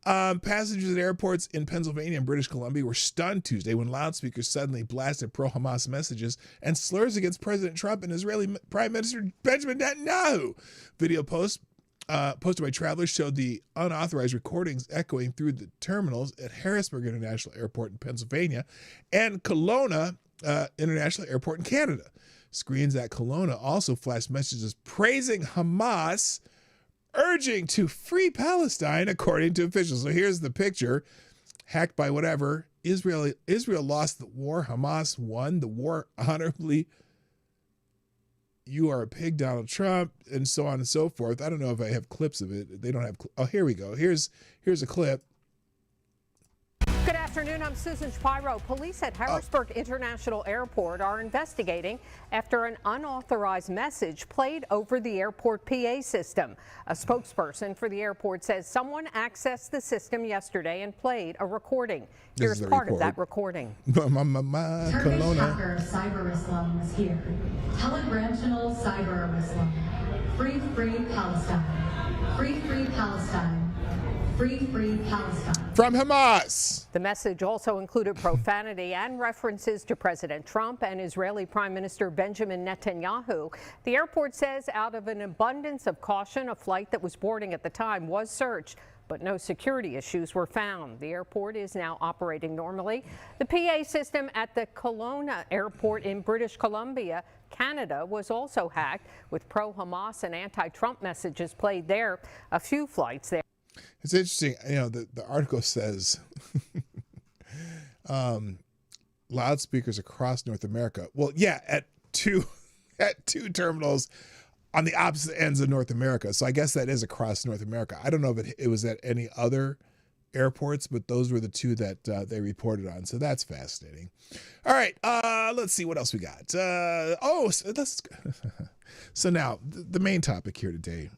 Passengers at airports in Pennsylvania and British Columbia were stunned Tuesday when loudspeakers suddenly blasted pro-Hamas messages and slurs against President Trump and Israeli Prime Minister Benjamin Netanyahu. Video posts posted by travelers showed the unauthorized recordings echoing through the terminals at Harrisburg International Airport in Pennsylvania and Kelowna International Airport in Canada. Screens at Kelowna also flashed messages praising Hamas, urging to free Palestine, according to officials. So here's the picture, hacked by whatever. Israel lost the war. Hamas won the war honorably. You are a pig, Donald Trump, and so on and so forth. I don't know if I have clips of it. They don't have. Oh, here we go. Here's a clip. Good afternoon. I'm Susan Shapiro. Police at Harrisburg International Airport are investigating after an unauthorized message played over the airport PA system. A spokesperson for the airport says someone accessed the system yesterday and played a recording. Here's part of that recording. Turkish Kelowna. Hacker Cyber Islam was here. Telegramational Cyber Islam. Free, free Palestine. Free, free Palestine. Free, free Palestine. From Hamas. The message also included profanity and references to President Trump and Israeli Prime Minister Benjamin Netanyahu. The airport says out of an abundance of caution, a flight that was boarding at the time was searched, but no security issues were found. The airport is now operating normally. The PA system at the Kelowna Airport in British Columbia, Canada, was also hacked with pro-Hamas and anti-Trump messages played there. A few flights there. It's interesting, the article says loudspeakers across North America. Well, yeah, at two terminals on the opposite ends of North America. So I guess that is across North America. I don't know if it was at any other airports, but those were the two that they reported on. So that's fascinating. All right, let's see what else we got. So now the main topic here today.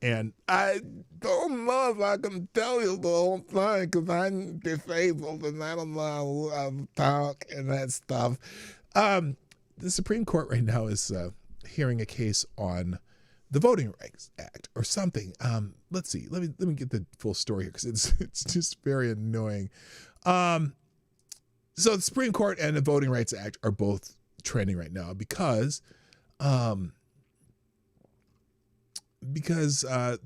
And I don't know if I can tell you the whole thing because I'm disabled and I don't know how to talk and that stuff. The Supreme Court right now is hearing a case on the Voting Rights Act or something. Let's see. Let me get the full story here because it's just very annoying. So the Supreme Court and the Voting Rights Act are both trending right now because there's a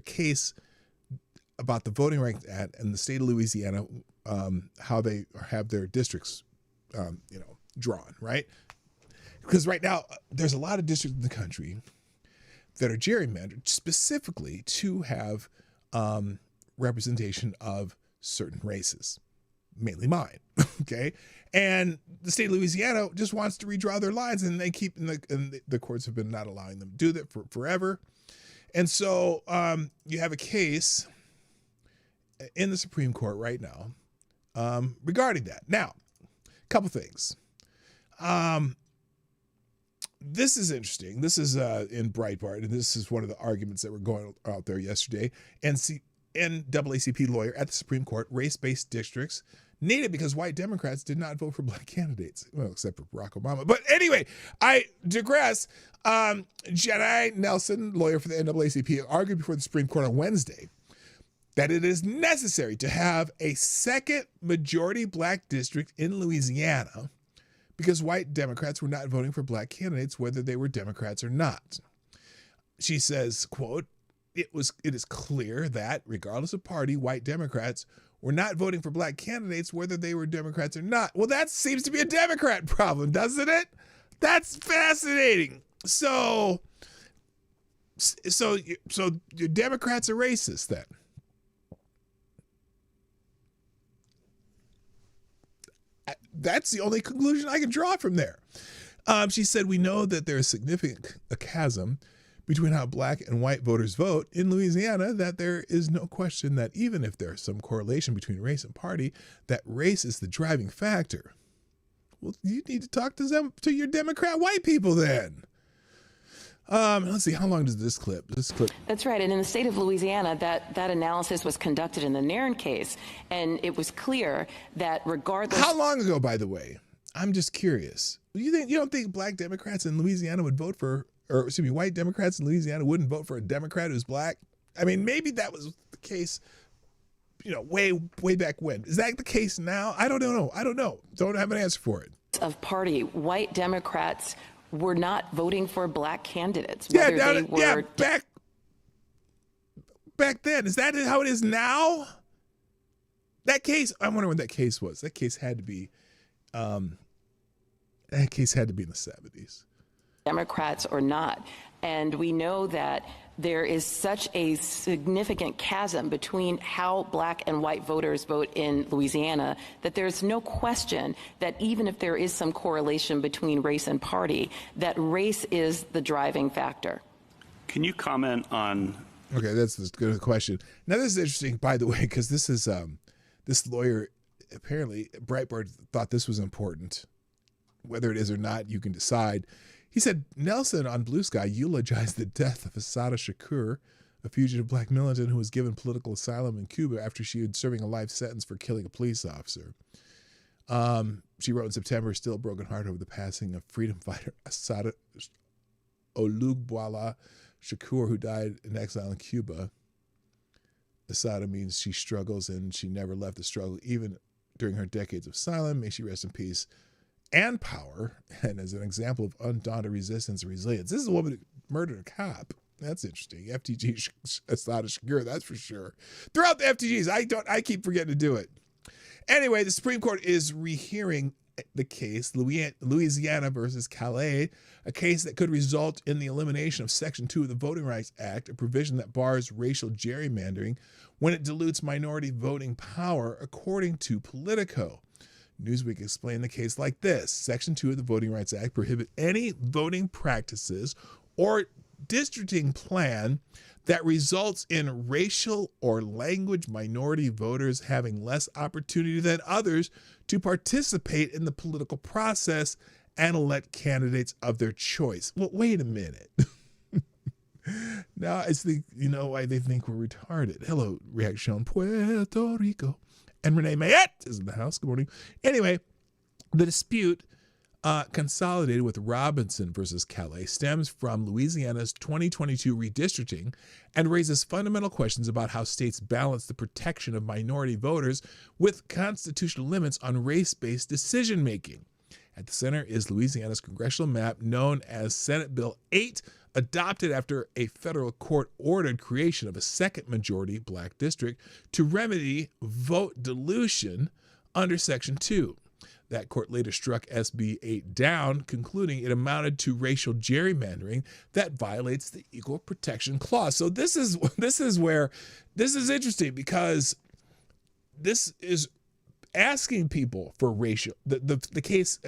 case about the Voting Rights Act and the state of Louisiana, how they have their districts, drawn, right? Because right now there's a lot of districts in the country that are gerrymandered specifically to have representation of certain races, mainly mine. Okay. And the state of Louisiana just wants to redraw their lines, and they keep, and the courts have been not allowing them to do that for forever. And so you have a case in the Supreme Court right now regarding that. Now, a couple things. This is interesting. This is in Breitbart, and this is one of the arguments that were going out there yesterday. NAACP lawyer at the Supreme Court, race-based districts needed because white Democrats did not vote for black candidates. Well, except for Barack Obama. But anyway, I digress. Jenny Nelson, lawyer for the NAACP, argued before the Supreme Court on Wednesday that it is necessary to have a second majority black district in Louisiana because white Democrats were not voting for black candidates, whether they were Democrats or not. She says, quote, it is clear that, regardless of party, white Democrats were not voting for black candidates, whether they were Democrats or not. Well, that seems to be a Democrat problem, doesn't it? That's fascinating. So your Democrats are racist then. That's the only conclusion I can draw from there. She said, we know that there is significant a chasm between how black and white voters vote in Louisiana, that there is no question that even if there's some correlation between race and party, that race is the driving factor. Well, you need to talk to your Democrat white people then. Let's see, how long does this clip? That's right. And in the state of Louisiana, that analysis was conducted in the Nairn case, and it was clear that regardless. How long ago, by the way? I'm just curious. You don't think black Democrats in Louisiana would vote for, or excuse me, white Democrats in Louisiana wouldn't vote for a Democrat who's black? I mean, maybe that was the case, way back when. Is that the case now? I don't know. Don't have an answer for it. Of party, white Democrats were not voting for black candidates. Yeah, Whether they were back then. Is that how it is now? That case, I wonder when that case was. That case had to be in the 70s. Democrats or not. And we know that there is such a significant chasm between how black and white voters vote in Louisiana that there's no question that even if there is some correlation between race and party, that race is the driving factor. Can you comment on... Okay, that's a good question. Now, this is interesting, by the way, because this is this lawyer, apparently, Breitbart thought this was important. Whether it is or not, you can decide. He said Nelson on Blue Sky eulogized the death of Assata Shakur, a fugitive black militant who was given political asylum in Cuba after she had serving a life sentence for killing a police officer. She wrote in September, still a broken heart over the passing of freedom fighter Assata Olugbala Shakur, who died in exile in Cuba. Assata means she struggles and she never left the struggle, even during her decades of silence. May she rest in peace and power, and as an example of undaunted resistance and resilience. This is a woman who murdered a cop. That's interesting. FTG Assata Shakur, that's for sure. Throughout the FTGs, I keep forgetting to do it. Anyway, the Supreme Court is rehearing the case, Louisiana versus Calais, a case that could result in the elimination of Section 2 of the Voting Rights Act, a provision that bars racial gerrymandering when it dilutes minority voting power, according to Politico. Newsweek explained the case like this. Section 2 of the Voting Rights Act prohibits any voting practices or districting plan that results in racial or language minority voters having less opportunity than others to participate in the political process and elect candidates of their choice. Well, wait a minute. Now I think you know why they think we're retarded. Hello, Reaction Puerto Rico. And Renee Mayette is in the house. Good morning. Anyway, the dispute consolidated with Robinson versus Calais stems from Louisiana's 2022 redistricting and raises fundamental questions about how states balance the protection of minority voters with constitutional limits on race-based decision-making. At the center is Louisiana's congressional map known as Senate Bill 8, adopted after a federal court ordered creation of a second majority black district to remedy vote dilution under Section 2. That court later struck SB 8 down, concluding it amounted to racial gerrymandering that violates the Equal Protection Clause. So this is where this is interesting, because this is asking people for racial the case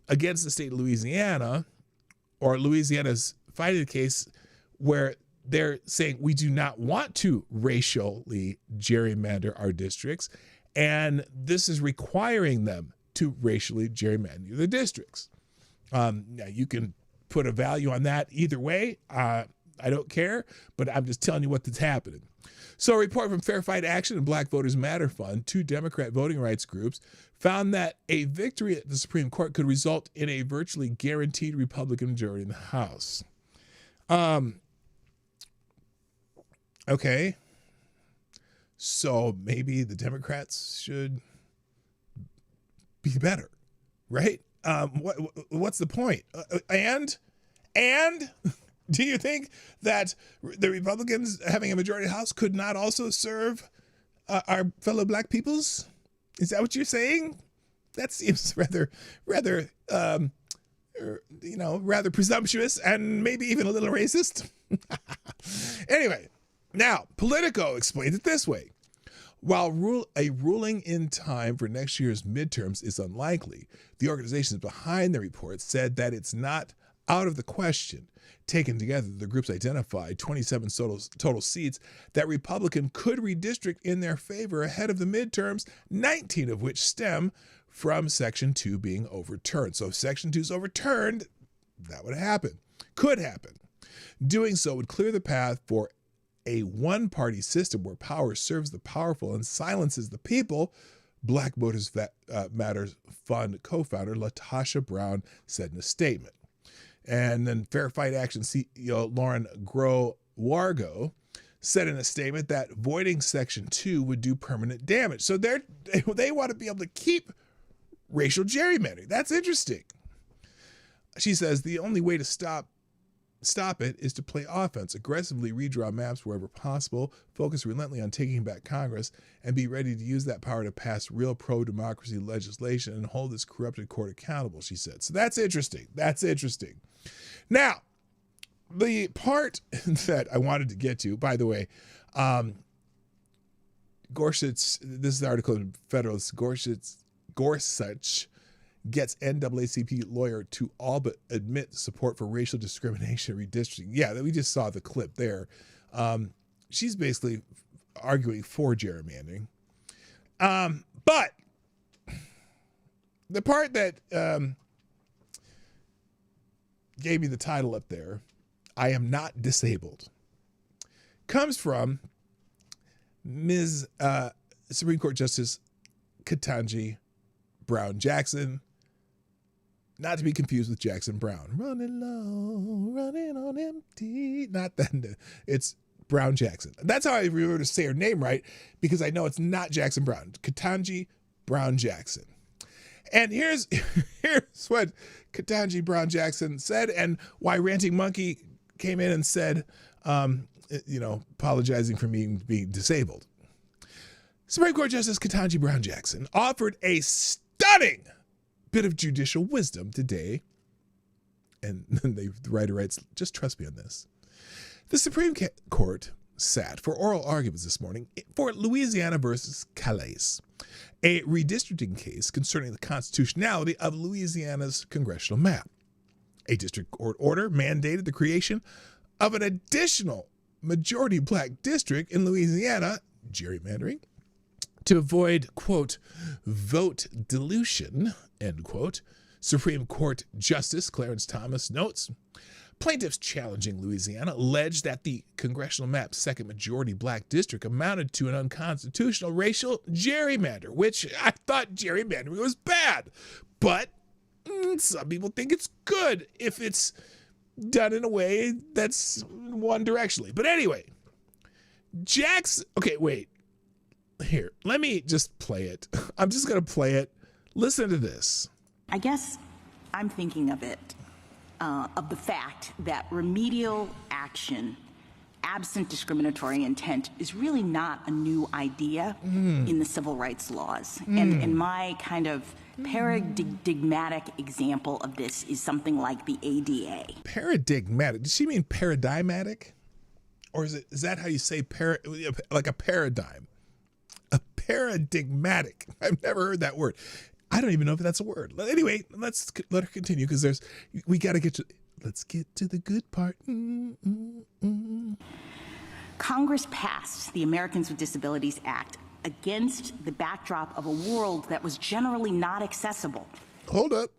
against the state of Louisiana, or Louisiana's fighting the case where they're saying we do not want to racially gerrymander our districts, and this is requiring them to racially gerrymander the districts. Now you can put a value on that either way. I don't care, but I'm just telling you what's happening. So a report from Fair Fight Action and Black Voters Matter Fund, two Democrat voting rights groups, found that a victory at the Supreme Court could result in a virtually guaranteed Republican majority in the House. Okay. So maybe the Democrats should be better, right? What's the point? And do you think that the Republicans having a majority of the House could not also serve our fellow black peoples? Is that what you're saying? That seems rather presumptuous and maybe even a little racist. Anyway, now Politico explains it this way. While a ruling in time for next year's midterms is unlikely, the organizations behind the report said that it's not out of the question. Taken together, the groups identified 27 total seats that Republican could redistrict in their favor ahead of the midterms, 19 of which stem from Section 2 being overturned. So if Section 2 is overturned, that would happen. Could happen. Doing so would clear the path for a one-party system where power serves the powerful and silences the people, Black Voters Matters Fund co-founder Latasha Brown said in a statement. And then Fair Fight Action CEO Lauren Grow-Wargo said in a statement that voiding Section 2 would do permanent damage. So they want to be able to keep racial gerrymandering. That's interesting. She says the only way to stop it is to play offense, aggressively redraw maps wherever possible, focus relentlessly on taking back Congress, and be ready to use that power to pass real pro-democracy legislation and hold this corrupted court accountable, she said. So that's interesting. That's interesting. Now, the part that I wanted to get to, by the way, Gorsuch, this is the article in Federalist, Gorsuch gets NAACP lawyer to all but admit support for racial discrimination redistricting. Yeah, we just saw the clip there. She's basically arguing for gerrymandering. But the part that gave me the title up there, I am not disabled, comes from Ms. Supreme Court Justice Ketanji Brown Jackson, not to be confused with Jackson Brown. Running low, running on empty. Not that. It's Brown Jackson. That's how I remember to say her name right, because I know it's not Jackson Brown. Ketanji Brown Jackson. And here's what Ketanji Brown Jackson said, and why Ranting Monkey came in and said, apologizing for me being disabled. Supreme Court Justice Ketanji Brown Jackson offered a stunning bit of judicial wisdom today. And the writer writes, just trust me on this. The Supreme Court sat for oral arguments this morning for Louisiana versus Calais, a redistricting case concerning the constitutionality of Louisiana's congressional map. A district court order mandated the creation of an additional majority black district in Louisiana, gerrymandering, to avoid, quote, vote dilution, end quote. Supreme Court Justice Clarence Thomas notes, plaintiffs challenging Louisiana alleged that the congressional map's second majority black district amounted to an unconstitutional racial gerrymander, which I thought gerrymandering was bad. But some people think it's good if it's done in a way that's one directionally. But anyway, okay, wait. Here, let me just play it. I'm just going to play it. Listen to this. I guess I'm thinking of it, of the fact that remedial action, absent discriminatory intent, is really not a new idea in the civil rights laws. And my kind of paradigmatic example of this is something like the ADA. Paradigmatic? Does she mean paradigmatic? Or is that how you say like a paradigm? A paradigmatic. I've never heard that word. I don't even know if that's a word. Anyway, let's let her continue, because let's get to the good part. Congress passed the Americans with Disabilities Act against the backdrop of a world that was generally not accessible. Hold up.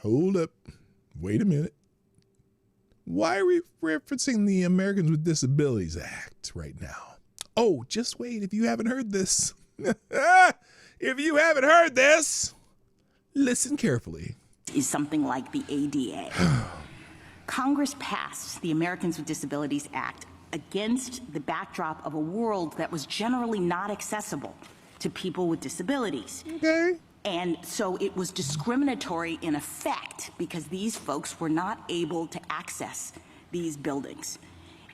Wait a minute. Why are we referencing the Americans with Disabilities Act right now? Oh, just wait if you haven't heard this. If you haven't heard this, listen carefully. Is something like the ADA. Congress passed the Americans with Disabilities Act against the backdrop of a world that was generally not accessible to people with disabilities. Okay. And so it was discriminatory in effect because these folks were not able to access these buildings.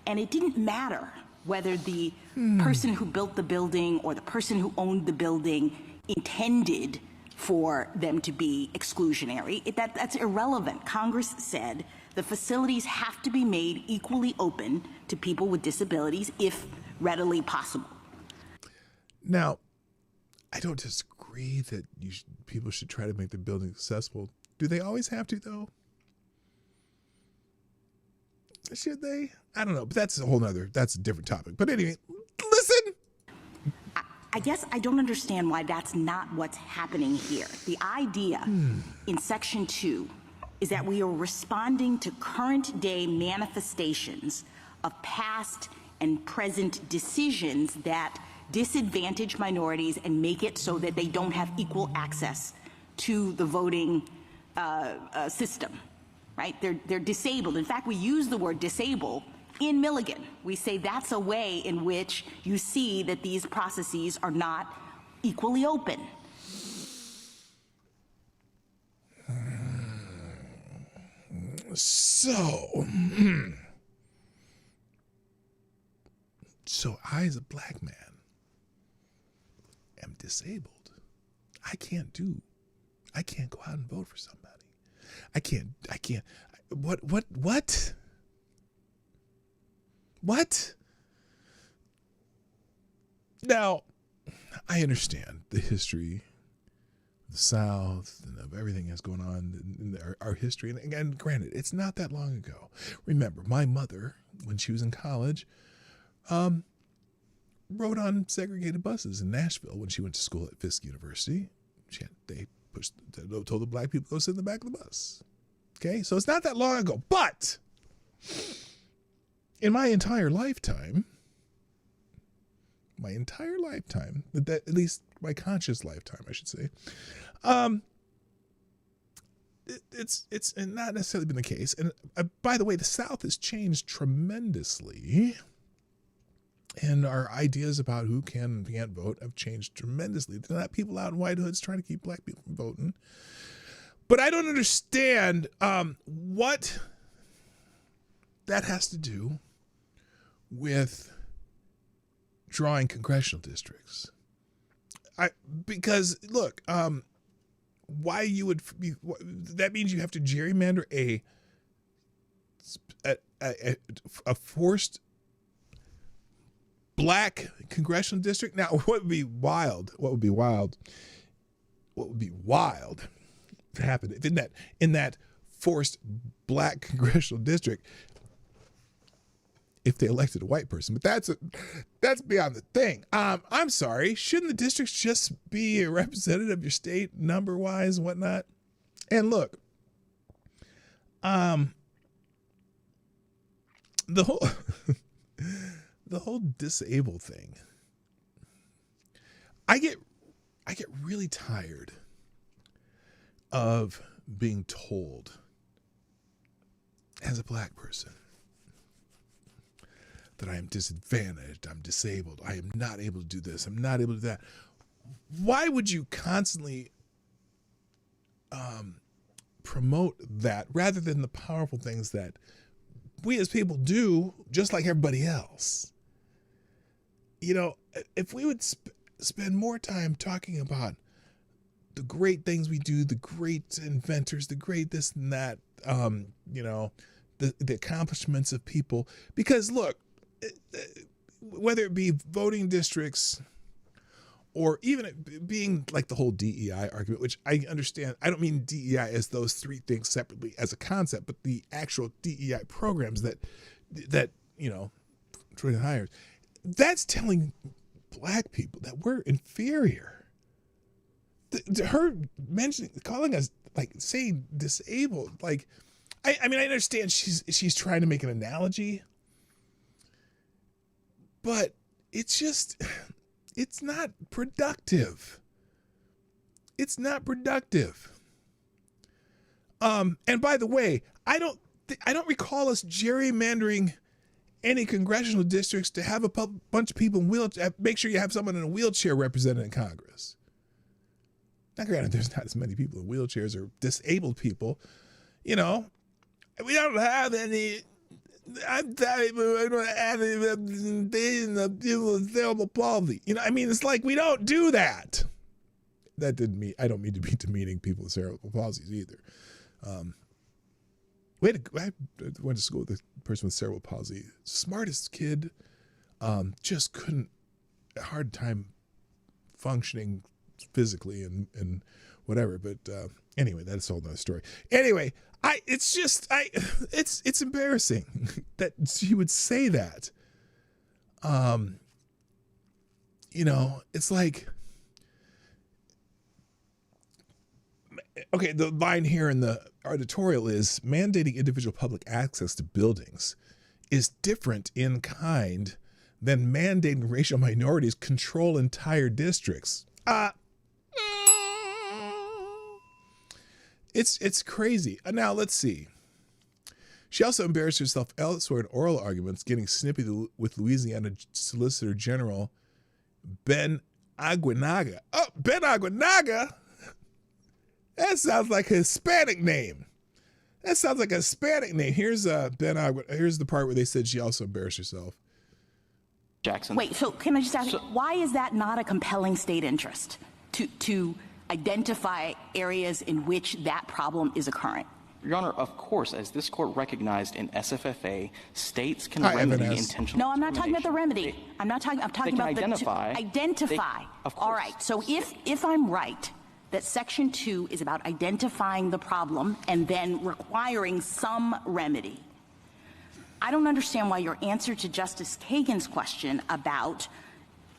And it didn't matter whether the person who built the building or the person who owned the building intended for them to be exclusionary. That's irrelevant. Congress said the facilities have to be made equally open to people with disabilities if readily possible. Now, I don't disagree that people should try to make the building accessible. Do they always have to, though? Should they? I don't know, but that's a different topic. But anyway, listen. I guess I don't understand why that's not what's happening here. The idea in Section 2 is that we are responding to current day manifestations of past and present decisions that disadvantage minorities and make it so that they don't have equal access to the voting system. Right? They're disabled. In fact, we use the word disable in Milligan. We say that's a way in which you see that these processes are not equally open. So I, as a black man, am disabled. I can't go out and vote for somebody. I can't, what? Now, I understand the history of the South and of everything that's going on in our history. And again, granted, it's not that long ago. Remember, my mother, when she was in college, rode on segregated buses in Nashville when she went to school at Fisk University. They told the black people to go sit in the back of the bus. Okay, so it's not that long ago. But in my entire lifetime, that at least my conscious lifetime, I should say, it's not necessarily been the case. And by the way, the South has changed tremendously. And our ideas about who can and can't vote have changed tremendously. There's not people out in white hoods trying to keep black people from voting. But I don't understand what that has to do with drawing congressional districts. Because look, why you would be, that means you have to gerrymander a forced black congressional district. Now, what would be wild to happen if in that forced black congressional district, if they elected a white person? But that's beyond the thing. I'm sorry. Shouldn't the districts just be a representative of your state, number wise and whatnot? And look, the whole disabled thing, I get really tired of being told as a black person that I am disadvantaged, I'm disabled, I am not able to do this, I'm not able to do that. Why would you constantly promote that rather than the powerful things that we as people do just like everybody else? You know, if we would spend more time talking about the great things we do, the great inventors, the great this and that, you know, the accomplishments of people. Because look, whether it be voting districts or even it being like the whole DEI argument, which I understand, I don't mean DEI as those three things separately as a concept, but the actual DEI programs that you know, Troy hires, that's telling black people that we're inferior. Her calling us, like, saying disabled, like, I mean, I understand she's trying to make an analogy, but it's just, it's not productive. It's not productive. And by the way, I don't recall us gerrymandering any congressional districts to have a bunch of people in wheelchairs. Make sure you have someone in a wheelchair represented in Congress. Now, granted, there's not as many people in wheelchairs or disabled people. You know, we don't have any. I'm sorry, but we don't have any representation of people with cerebral palsy. You know, I mean, it's like we don't do that. That didn't mean, I don't mean to be demeaning people with cerebral palsy either. I went to school with a person with cerebral palsy. Smartest kid, just couldn't, hard time functioning physically and whatever. But anyway, that's a whole nother story. Anyway, it's embarrassing that she would say that. You know, it's like, okay, the line here in the editorial is mandating individual public access to buildings is different in kind than mandating racial minorities control entire districts. It's crazy. Now, let's see. She also embarrassed herself elsewhere in oral arguments, getting snippy with Louisiana Solicitor General Ben Aguinaga. Oh, Ben Aguinaga? That sounds like a Hispanic name. That sounds like a Hispanic name. Here's Ben. Here's the part where they said she also embarrassed herself. Jackson. Wait, so can I just ask, why is that not a compelling state interest to identify areas in which that problem is occurring? Your Honor, of course, as this court recognized in SFFA, states can remedy intentional. No, I'm not talking about the remedy. I'm talking about identify. Identify. Of course. All right. So if I'm right that Section 2 is about identifying the problem and then requiring some remedy, I don't understand why your answer to Justice Kagan's question about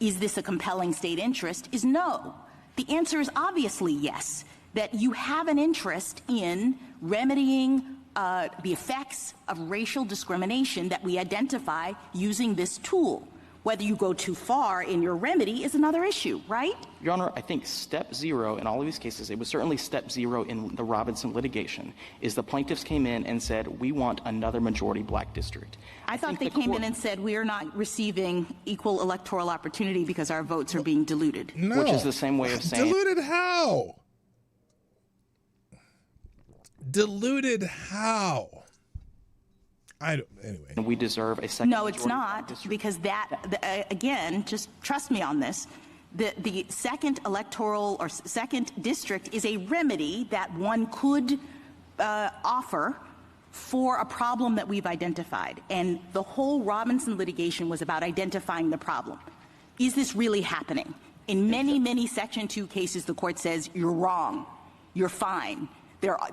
is this a compelling state interest is no. The answer is obviously yes, that you have an interest in remedying the effects of racial discrimination that we identify using this tool. Whether you go too far in your remedy is another issue, right? Your Honor, I think step 0 in all of these cases, it was certainly step 0 in the Robinson litigation, is the plaintiffs came in and said, we want another majority black district. I thought they came in and said, we are not receiving equal electoral opportunity because our votes are being diluted. No. Which is the same way of saying... Diluted how? Diluted how? Anyway. We deserve a second. No, it's not, because that, again, just trust me on this. The second electoral or second district is a remedy that one could offer for a problem that we've identified. And the whole Robinson litigation was about identifying the problem. Is this really happening? In many, many Section 2 cases, the court says, you're wrong, you're fine.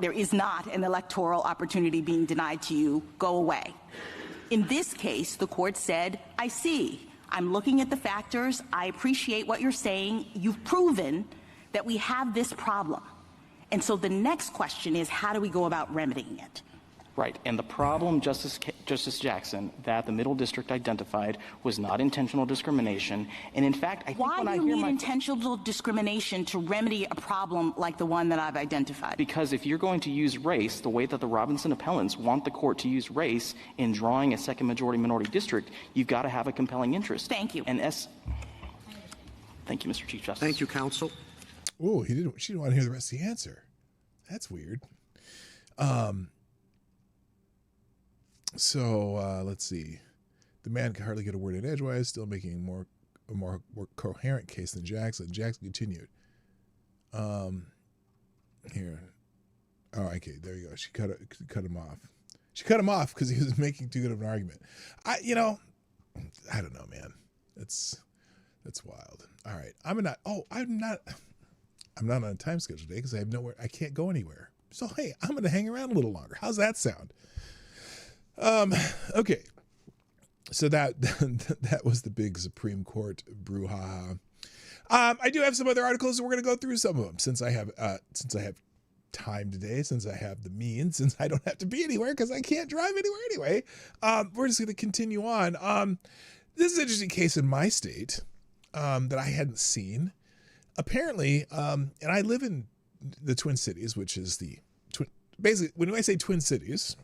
There is not an electoral opportunity being denied to you. Go away. In this case, the court said, I see. I'm looking at the factors. I appreciate what you're saying. You've proven that we have this problem. And so the next question is, how do we go about remedying it? Right. And the problem, Justice Jackson, that the Middle District identified was not intentional discrimination. And in fact, I think when I hear Why do you need intentional discrimination to remedy a problem like the one that I've identified? Because if you're going to use race the way that the Robinson appellants want the court to use race in drawing a second majority minority district, you've got to have a compelling interest. Thank you. And Thank you, Mr. Chief Justice. Thank you, counsel. Oh, she didn't want to hear the rest of the answer. That's weird. So let's see. The man can hardly get a word in edgewise, still making a more coherent case than Jackson. Jackson continued. Here. Oh, okay, there you go. She cut him off. She cut him off because he was making too good of an argument. I don't know, man. That's wild. All right. I'm not on a time schedule today because I can't go anywhere. So hey, I'm gonna hang around a little longer. How's that sound? Okay. So that was the big Supreme Court brouhaha. I do have some other articles, and we're going to go through some of them since I have time today, since I have the means, since I don't have to be anywhere because I can't drive anywhere anyway. We're just going to continue on. This is an interesting case in my state that I hadn't seen. Apparently, and I live in the Twin Cities, which is basically, when I say Twin Cities,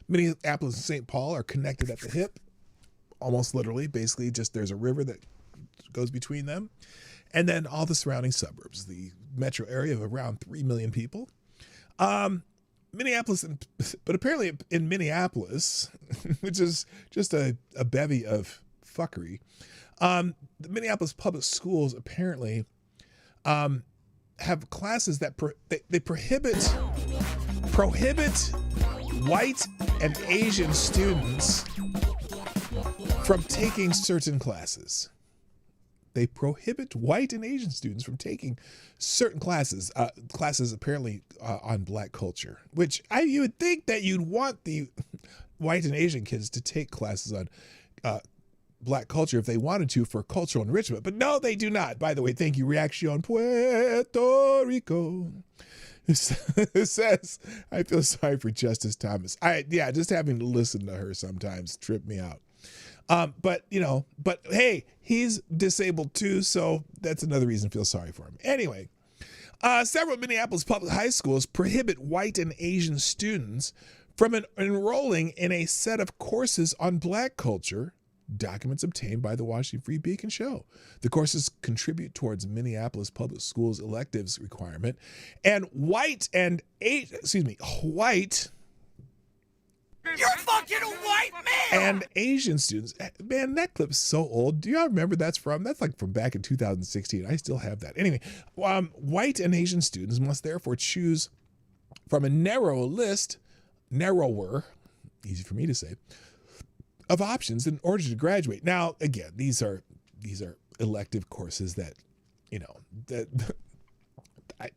Minneapolis and St. Paul are connected at the hip, almost literally. Basically, just there's a river that goes between them. And then all the surrounding suburbs, the metro area of around 3 million people. Minneapolis, but apparently in Minneapolis, which is just a bevy of fuckery, the Minneapolis public schools apparently have classes that they prohibit white and Asian students from taking certain classes. They prohibit white and Asian students from taking certain classes apparently on black culture, which you would think that you'd want the white and Asian kids to take classes on black culture if they wanted to for cultural enrichment. But no, they do not. By the way, thank you, Reaction Puerto Rico. Who says, I feel sorry for Justice Thomas. Just having to listen to her sometimes trip me out. But hey, he's disabled too, so that's another reason to feel sorry for him. Anyway, several Minneapolis public high schools prohibit white and Asian students from enrolling in a set of courses on black culture, documents obtained by the Washington Free Beacon show. The courses contribute towards Minneapolis public schools electives requirement, and white You're fucking a white male! And Asian students. Man, that clip's so old. Do y'all remember that's from? That's like from back in 2016. I still have that. Anyway, white and Asian students must therefore choose from a narrower, easy for me to say, of options in order to graduate. Now, again, these are elective courses that,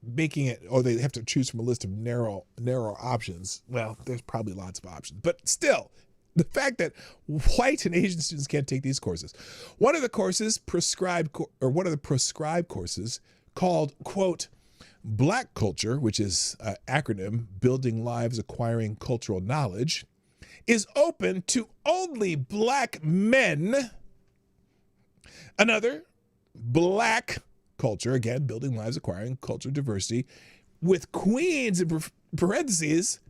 making it, or they have to choose from a list of narrow options. Well, there's probably lots of options, but still, the fact that white and Asian students can't take these courses. One of the prescribed courses called, quote, Black Culture, which is an acronym, Building Lives Acquiring Cultural Knowledge, is open to only Black men. Another, Black Culture, again, Building Lives Acquiring Cultural Diversity, with Queens in parentheses,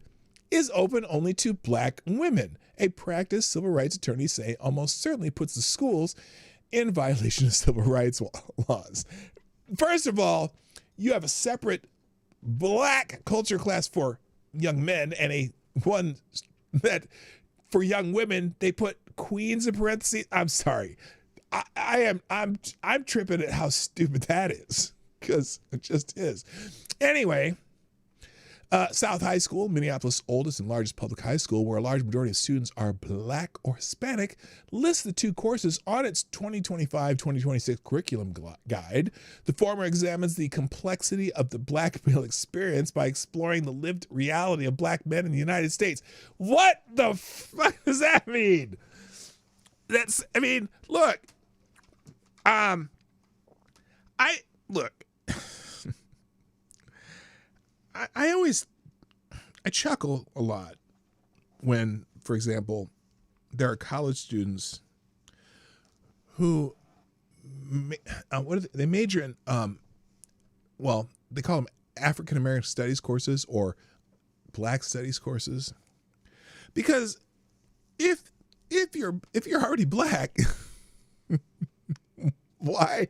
is open only to Black women. A practice civil rights attorneys say almost certainly puts the schools in violation of civil rights laws. First of all, you have a separate Black culture class for young men and one that for young women they put Queens in parentheses. I'm sorry. I'm tripping at how stupid that is, because it just is. Anyway, South High School, Minneapolis' oldest and largest public high school, where a large majority of students are Black or Hispanic, lists the two courses on its 2025-2026 curriculum guide. The former examines the complexity of the Black male experience by exploring the lived reality of Black men in the United States. What the fuck does that mean? Look. I chuckle a lot when, for example, there are college students who they major in, they call them African American Studies courses or Black Studies courses, because if you're already Black, why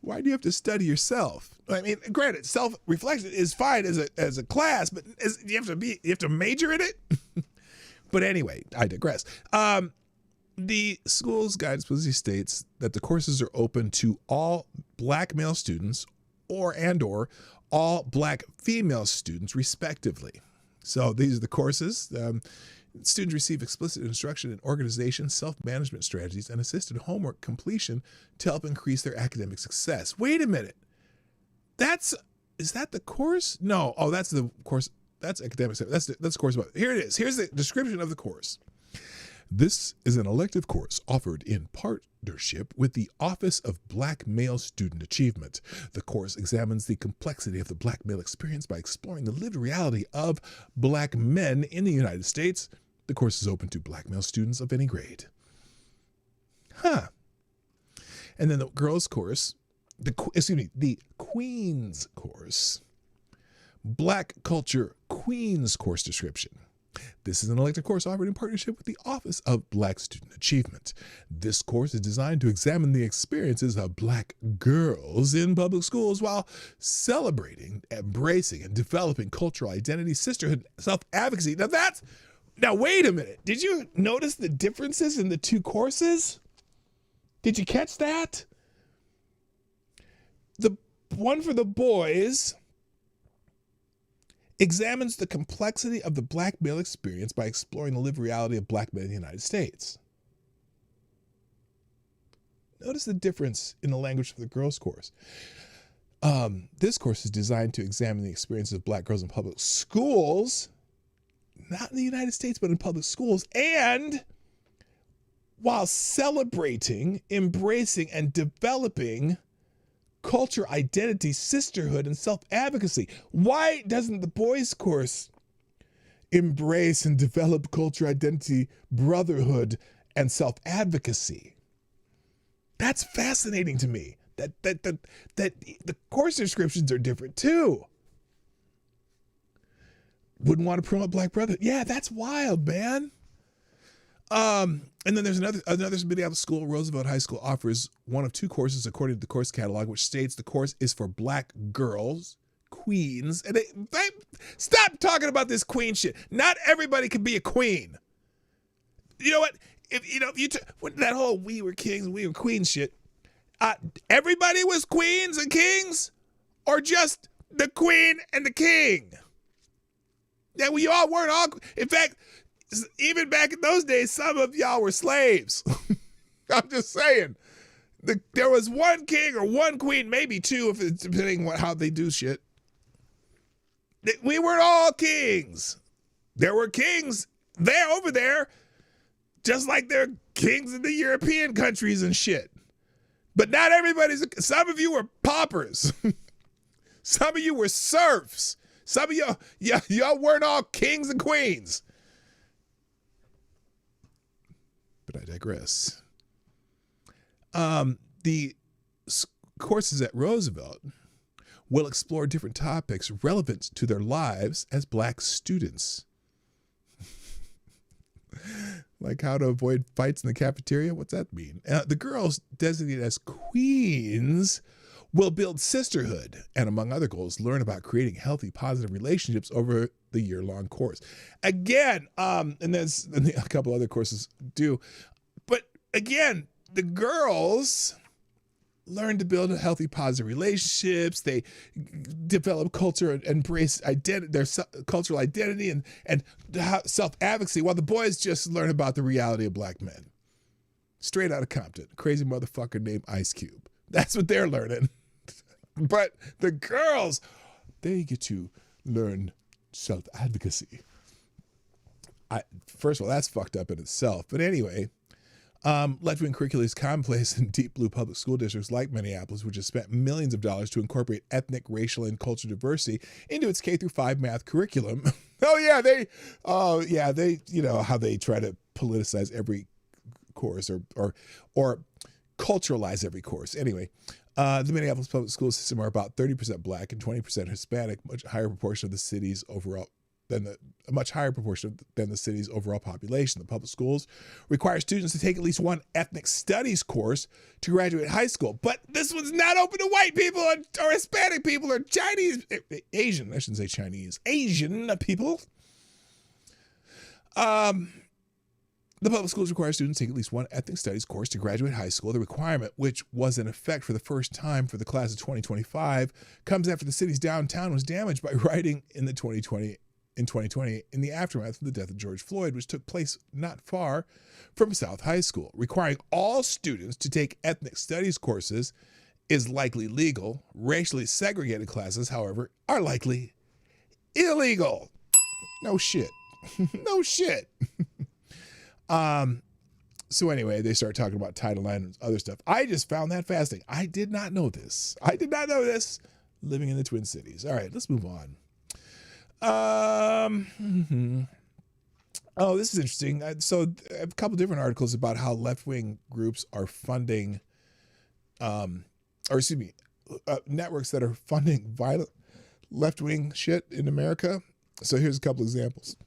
do you have to study yourself? I mean, granted, self-reflection is fine as a class, but you have to major in it. But anyway, I digress. The school's guidance explicitly states that the courses are open to all Black male students or all Black female students, respectively. So these are the courses. Students receive explicit instruction in organization, self-management strategies, and assisted homework completion to help increase their academic success. Wait a minute. Is that the course? No. Oh, that's the course. That's academic. That's the course about. Here it is. Here's the description of the course. This is an elective course offered in partnership with the Office of Black Male Student Achievement. The course examines the complexity of the Black male experience by exploring the lived reality of Black men in the United States. The course is open to Black male students of any grade. And then the girls' course, the Queens course, Black Culture Queens course description. This is an elective course offered in partnership with the Office of Black Student Achievement. This course is designed to examine the experiences of Black girls in public schools while celebrating, embracing, and developing cultural identity, sisterhood, self-advocacy. Now wait a minute. Did you notice the differences in the two courses? Did you catch that? The one for the boys examines the complexity of the Black male experience by exploring the lived reality of Black men in the United States. Notice the difference in the language of the girls' course. This course is designed to examine the experiences of Black girls in public schools, not in the United States, but in public schools, and while celebrating, embracing, and developing culture, identity, sisterhood, and self-advocacy. Why doesn't the boys' course embrace and develop culture, identity, brotherhood, and self-advocacy? That's fascinating to me. That the course descriptions are different too. Wouldn't want to promote Black brotherhood. Yeah, that's wild, man. And then there's another Minneapolis school, Roosevelt High School, offers one of two courses according to the course catalog, which states the course is for Black girls, queens. And stop talking about this queen shit. Not everybody can be a queen. you know what? If you when that whole we were kings, we were queens shit, everybody was queens and kings, or just the queen and the king? Yeah, we all weren't all. In fact, even back in those days, some of y'all were slaves. I'm just saying. There was one king or one queen, maybe two, if it's depending on how they do shit. We weren't all kings. There were kings there over there, just like there are kings in the European countries and shit. But not everybody's. Some of you were paupers. Some of you were serfs. Some of y'all weren't all kings and queens. But I digress. The courses at Roosevelt will explore different topics relevant to their lives as black students. Like how to avoid fights in the cafeteria. What's that mean? The girls, designated as queens, will build sisterhood and, among other goals, learn about creating healthy, positive relationships over the year-long course. Again, and there's a couple other courses do, but again, the girls learn to build healthy, positive relationships. They develop culture and embrace their cultural identity and self-advocacy, while the boys just learn about the reality of black men. Straight out of Compton, a crazy motherfucker named Ice Cube. That's what they're learning. But the girls, they get to learn self-advocacy. First of all, that's fucked up in itself. But anyway, left-wing curricula is commonplace in deep blue public school districts like Minneapolis, which has spent millions of dollars to incorporate ethnic, racial, and cultural diversity into its K-5 math curriculum. They, you know how they try to politicize every course or culturalize every course. Anyway, the Minneapolis public school system are about 30% black and 20% Hispanic, much higher proportion of the city's overall a much higher proportion than the city's overall population. The public schools require students to take at least one ethnic studies course to graduate high school. But this one's not open to white people or Hispanic people or Chinese, Asian, I shouldn't say Chinese, Asian people. The public schools require students to take at least one ethnic studies course to graduate high school. The requirement, which was in effect for the first time for the class of 2025, comes after the city's downtown was damaged by rioting in 2020 in the aftermath of the death of George Floyd, which took place not far from South High School. Requiring all students to take ethnic studies courses is likely legal. Racially segregated classes, however, are likely illegal. No shit. No shit. So anyway, they start talking about Title IX and other stuff. I just found that fascinating. I did not know this. Living in the Twin Cities. All right, let's move on. Oh, this is interesting. So a couple different articles about how left-wing groups are funding, networks that are funding violent left-wing shit in America. So here's a couple examples.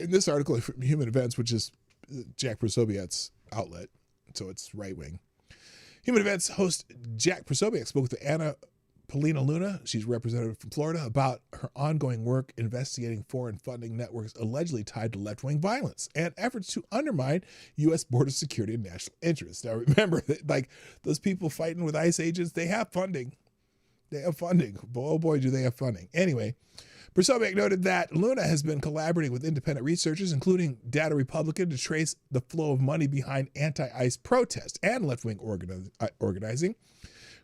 In this article from Human Events, which is Jack Posobiec's outlet, so it's right-wing. Human Events host Jack Posobiec spoke with Anna Paulina Luna, she's representative from Florida, about her ongoing work investigating foreign funding networks allegedly tied to left-wing violence and efforts to undermine U.S. border security and national interests. Now remember, like those people fighting with ICE agents, they have funding. They have funding. Oh boy, do they have funding. Anyway, Posobiec noted that Luna has been collaborating with independent researchers, including Data Republican, to trace the flow of money behind anti-ICE protests and left-wing organizing.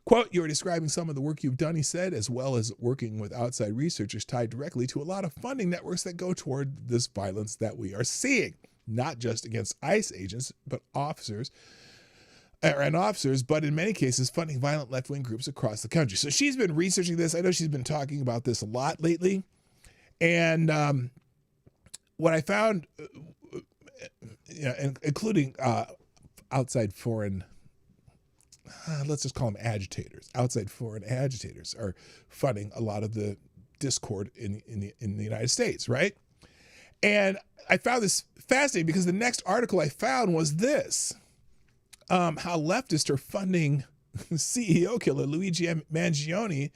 Quote, "You are describing some of the work you've done," he said, "as well as working with outside researchers tied directly to a lot of funding networks that go toward this violence that we are seeing, not just against ICE agents, but officers, but in many cases funding violent left-wing groups across the country." So she's been researching this. I know she's been talking about this a lot lately. And what I found, including outside foreign, let's just call them agitators. Outside foreign agitators are funding a lot of the discord in the United States, right? And I found this fascinating because the next article I found was this: how leftists are funding CEO killer Luigi Mangione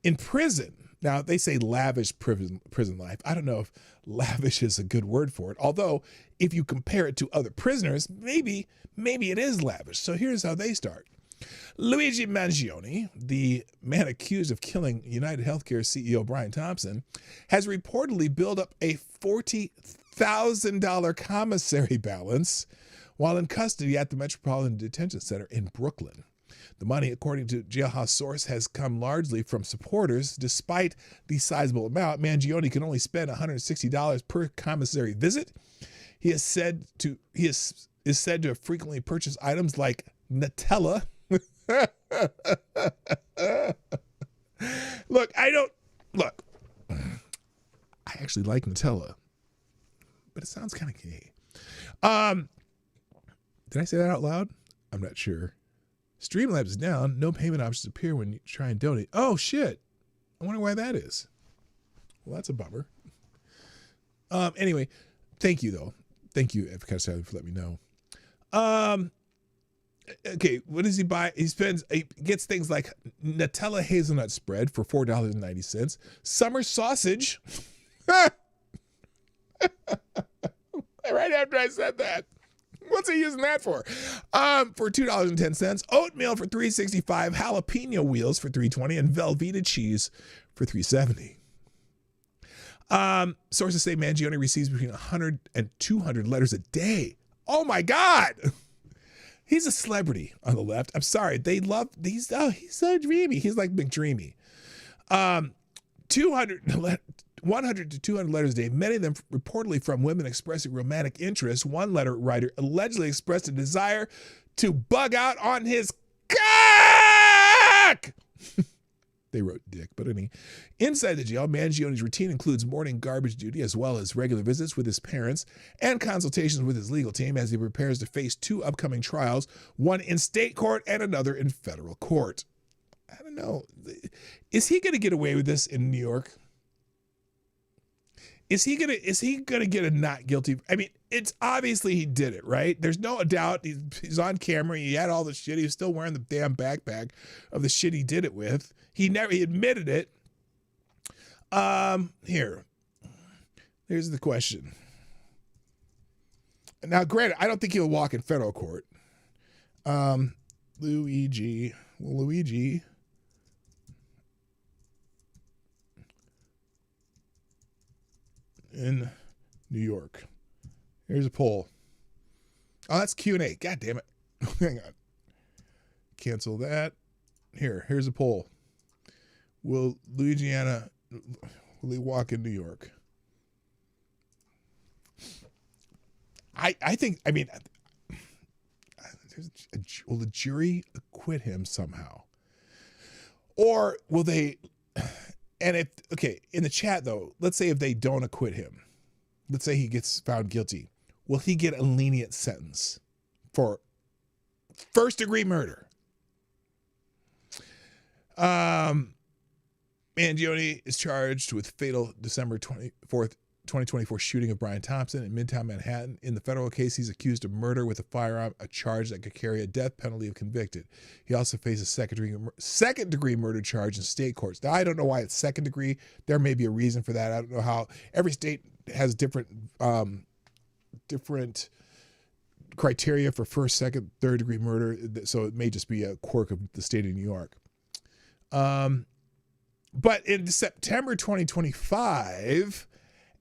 in prison. Now, they say lavish prison life. I don't know if lavish is a good word for it. Although, if you compare it to other prisoners, maybe it is lavish. So here's how they start. Luigi Mangione, the man accused of killing United Healthcare CEO Brian Thompson, has reportedly built up a $40,000 commissary balance while in custody at the Metropolitan Detention Center in Brooklyn. The money, according to jailhouse source, has come largely from supporters. Despite the sizable amount, Mangione can only spend $160 per commissary visit. He is said to have frequently purchased items like Nutella. Look, I actually like Nutella, but it sounds kind of gay. Did I say that out loud? I'm not sure. Streamlabs is down. No payment options appear when you try and donate. Oh, shit. I wonder why that is. Well, that's a bummer. Anyway, thank you, though. Thank you, Cashapp, for letting me know. Okay, what does he buy? He gets things like Nutella hazelnut spread for $4.90. Summer sausage. Right after I said that. What's he using that for? For $2.10. Oatmeal for $3.65. Jalapeno wheels for $3.20. And Velveeta cheese for $3.70. Sources say Mangione receives between 100 and 200 letters a day. Oh my God! He's a celebrity on the left. I'm sorry. They love these. Oh, he's so dreamy. He's like McDreamy. 100 to 200 letters a day, many of them reportedly from women expressing romantic interest. One letter writer allegedly expressed a desire to bug out on his cock. They wrote dick, but inside the jail, Mangione's routine includes morning garbage duty as well as regular visits with his parents and consultations with his legal team as he prepares to face 2 upcoming trials, one in state court and another in federal court. I don't know. Is he going to get away with this in New York? Is he gonna get a not guilty? I mean, it's obviously he did it, right? There's no doubt. He's on camera. He had all the shit. He was still wearing the damn backpack of the shit he did it with. He admitted it. Here's the question. Now, granted, I don't think he'll walk in federal court. Luigi in New York. Here's a poll. Oh, that's Q&A. God damn it. Hang on. Cancel that. Here's a poll. Will he walk in New York? Will the jury acquit him somehow? Or will they, in the chat though, let's say if they don't acquit him, let's say he gets found guilty, will he get a lenient sentence for first-degree murder? Mangione is charged with fatal December 24th, 2024 shooting of Brian Thompson in Midtown Manhattan. In the federal case, he's accused of murder with a firearm, a charge that could carry a death penalty if convicted. He also faces second-degree murder charge in state courts. Now, I don't know why it's second degree. There may be a reason for that. I don't know how. Every state has different criteria for first, second, third-degree murder, so it may just be a quirk of the state of New York. But in September 2025,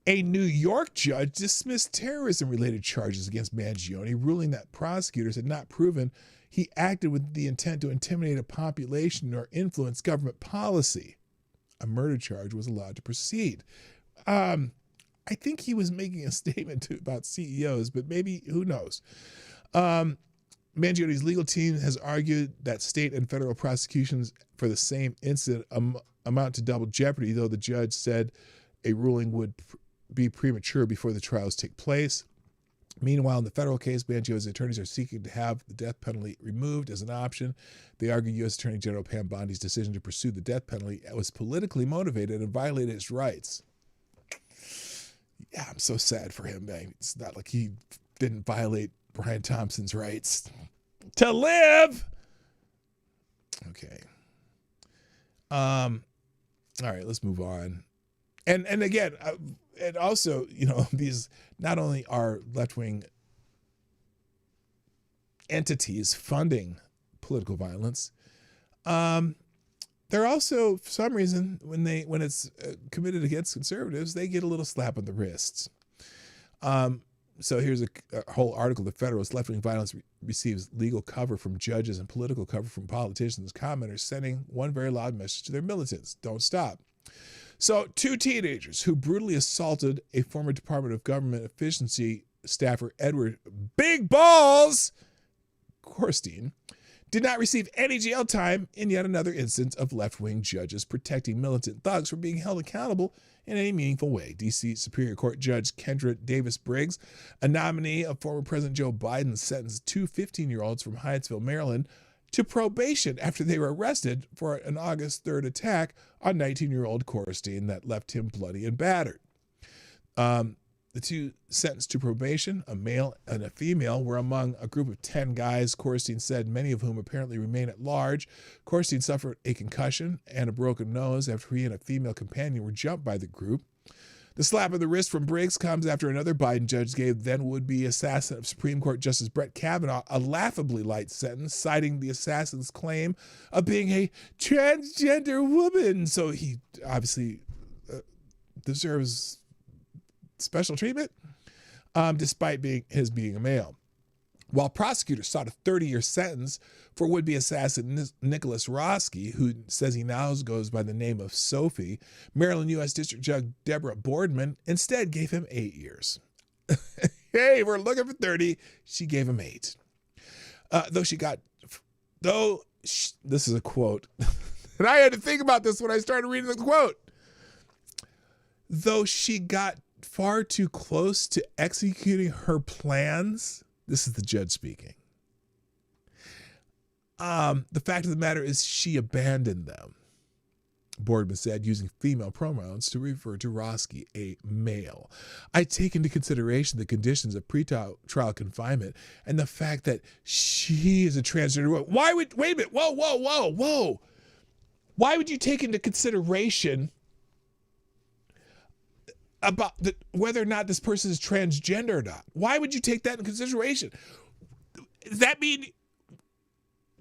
a New York judge dismissed terrorism-related charges against Mangione, ruling that prosecutors had not proven he acted with the intent to intimidate a population or influence government policy. A murder charge was allowed to proceed. I think he was making a statement about CEOs, but maybe, who knows? Mangione's legal team has argued that state and federal prosecutions for the same incident amount to double jeopardy, though the judge said a ruling would be premature before the trials take place. Meanwhile, in the federal case, Mangione's attorneys are seeking to have the death penalty removed as an option. They argue U.S. Attorney General Pam Bondi's decision to pursue the death penalty was politically motivated and violated his rights. Yeah, I'm so sad for him, man. It's not like he didn't violate Brian Thompson's rights to live. Okay. All right, let's move on. And again, and also, these not only are left-wing entities funding political violence, they're also, for some reason, when it's committed against conservatives, they get a little slap on the wrists. So here's a whole article. The Federalist: left-wing violence receives legal cover from judges and political cover from politicians. Commenters sending one very loud message to their militants: don't stop. So 2 teenagers who brutally assaulted a former Department of Government Efficiency staffer, Edward Big Balls Korstein, did not receive any jail time in yet another instance of left-wing judges protecting militant thugs from being held accountable in any meaningful way. D.C. Superior Court Judge Kendra Davis Briggs, a nominee of former President Joe Biden, sentenced 2 15-year-olds from Hyattsville, Maryland, to probation after they were arrested for an August 3rd attack on 19-year-old Korstein that left him bloody and battered. The 2 sentenced to probation, a male and a female, were among a group of 10 guys, Korstein said, many of whom apparently remain at large. Korstein suffered a concussion and a broken nose after he and a female companion were jumped by the group. The slap of the wrist from Briggs comes after another Biden judge gave then would-be assassin of Supreme Court Justice Brett Kavanaugh a laughably light sentence, citing the assassin's claim of being a transgender woman. So he obviously deserves special treatment, despite being a male. While prosecutors sought a 30-year sentence for would-be assassin Nicholas Roski, who says he now goes by the name of Sophie, Maryland U.S. District Judge Deborah Boardman instead gave him 8 years. Hey, we're looking for 30. She gave him 8. This is a quote, and I had to think about this when I started reading the quote. Though she got far too close to executing her plans, this is the judge speaking. The fact of the matter is she abandoned them, Boardman said, using female pronouns to refer to Roski, a male. I take into consideration the conditions of pretrial confinement and the fact that she is a transgender woman. Wait a minute, whoa. Why would you take into consideration about whether or not this person is transgender or not? Why would you take that into consideration? Does that mean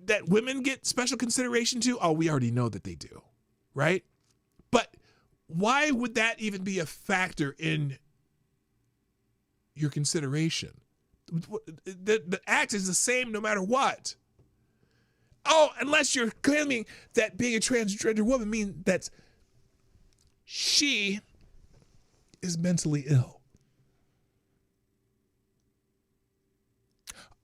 that women get special consideration too? Oh, we already know that they do, right? But why would that even be a factor in your consideration? The act is the same no matter what. Oh, unless you're claiming that being a transgender woman means that she is mentally ill.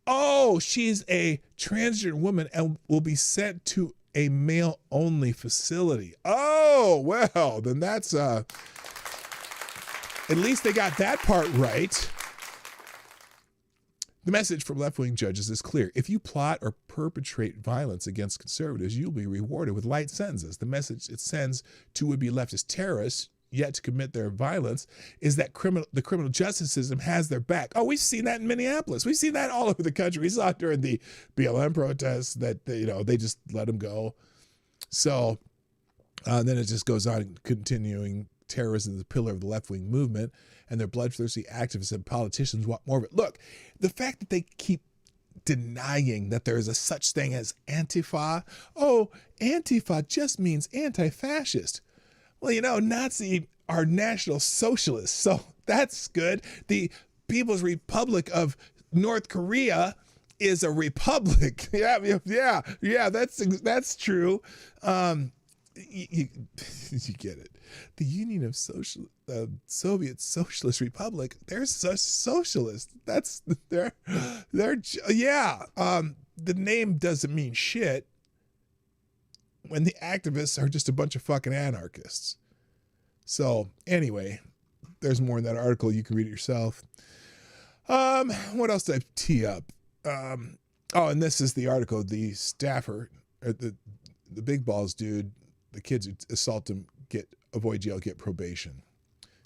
Oh, she's a transgender woman and will be sent to a male-only facility. Oh, well, then that's at least they got that part right. The message from left-wing judges is clear. If you plot or perpetrate violence against conservatives, you'll be rewarded with light sentences. The message it sends to would-be leftist terrorists yet to commit their violence is that the criminal justice system has their back. Oh, we've seen that in Minneapolis. We've seen that all over the country. We saw it during the BLM protests that they just let them go. So then it just goes on, continuing terrorism is the pillar of the left-wing movement, and their bloodthirsty activists and politicians want more of it. Look, the fact that they keep denying that there is a such thing as Antifa. Oh, Antifa just means anti-fascist. Well, Nazi are National Socialists, so that's good. The People's Republic of North Korea is a republic. Yeah, that's true. You get it. The Union of Soviet Socialist Republic, they're such socialists. The name doesn't mean shit when the activists are just a bunch of fucking anarchists. So anyway, there's more in that article. You can read it yourself. What else did I tee up? And this is the article. The staffer, or the big balls dude, the kids who assault him avoid jail, get probation.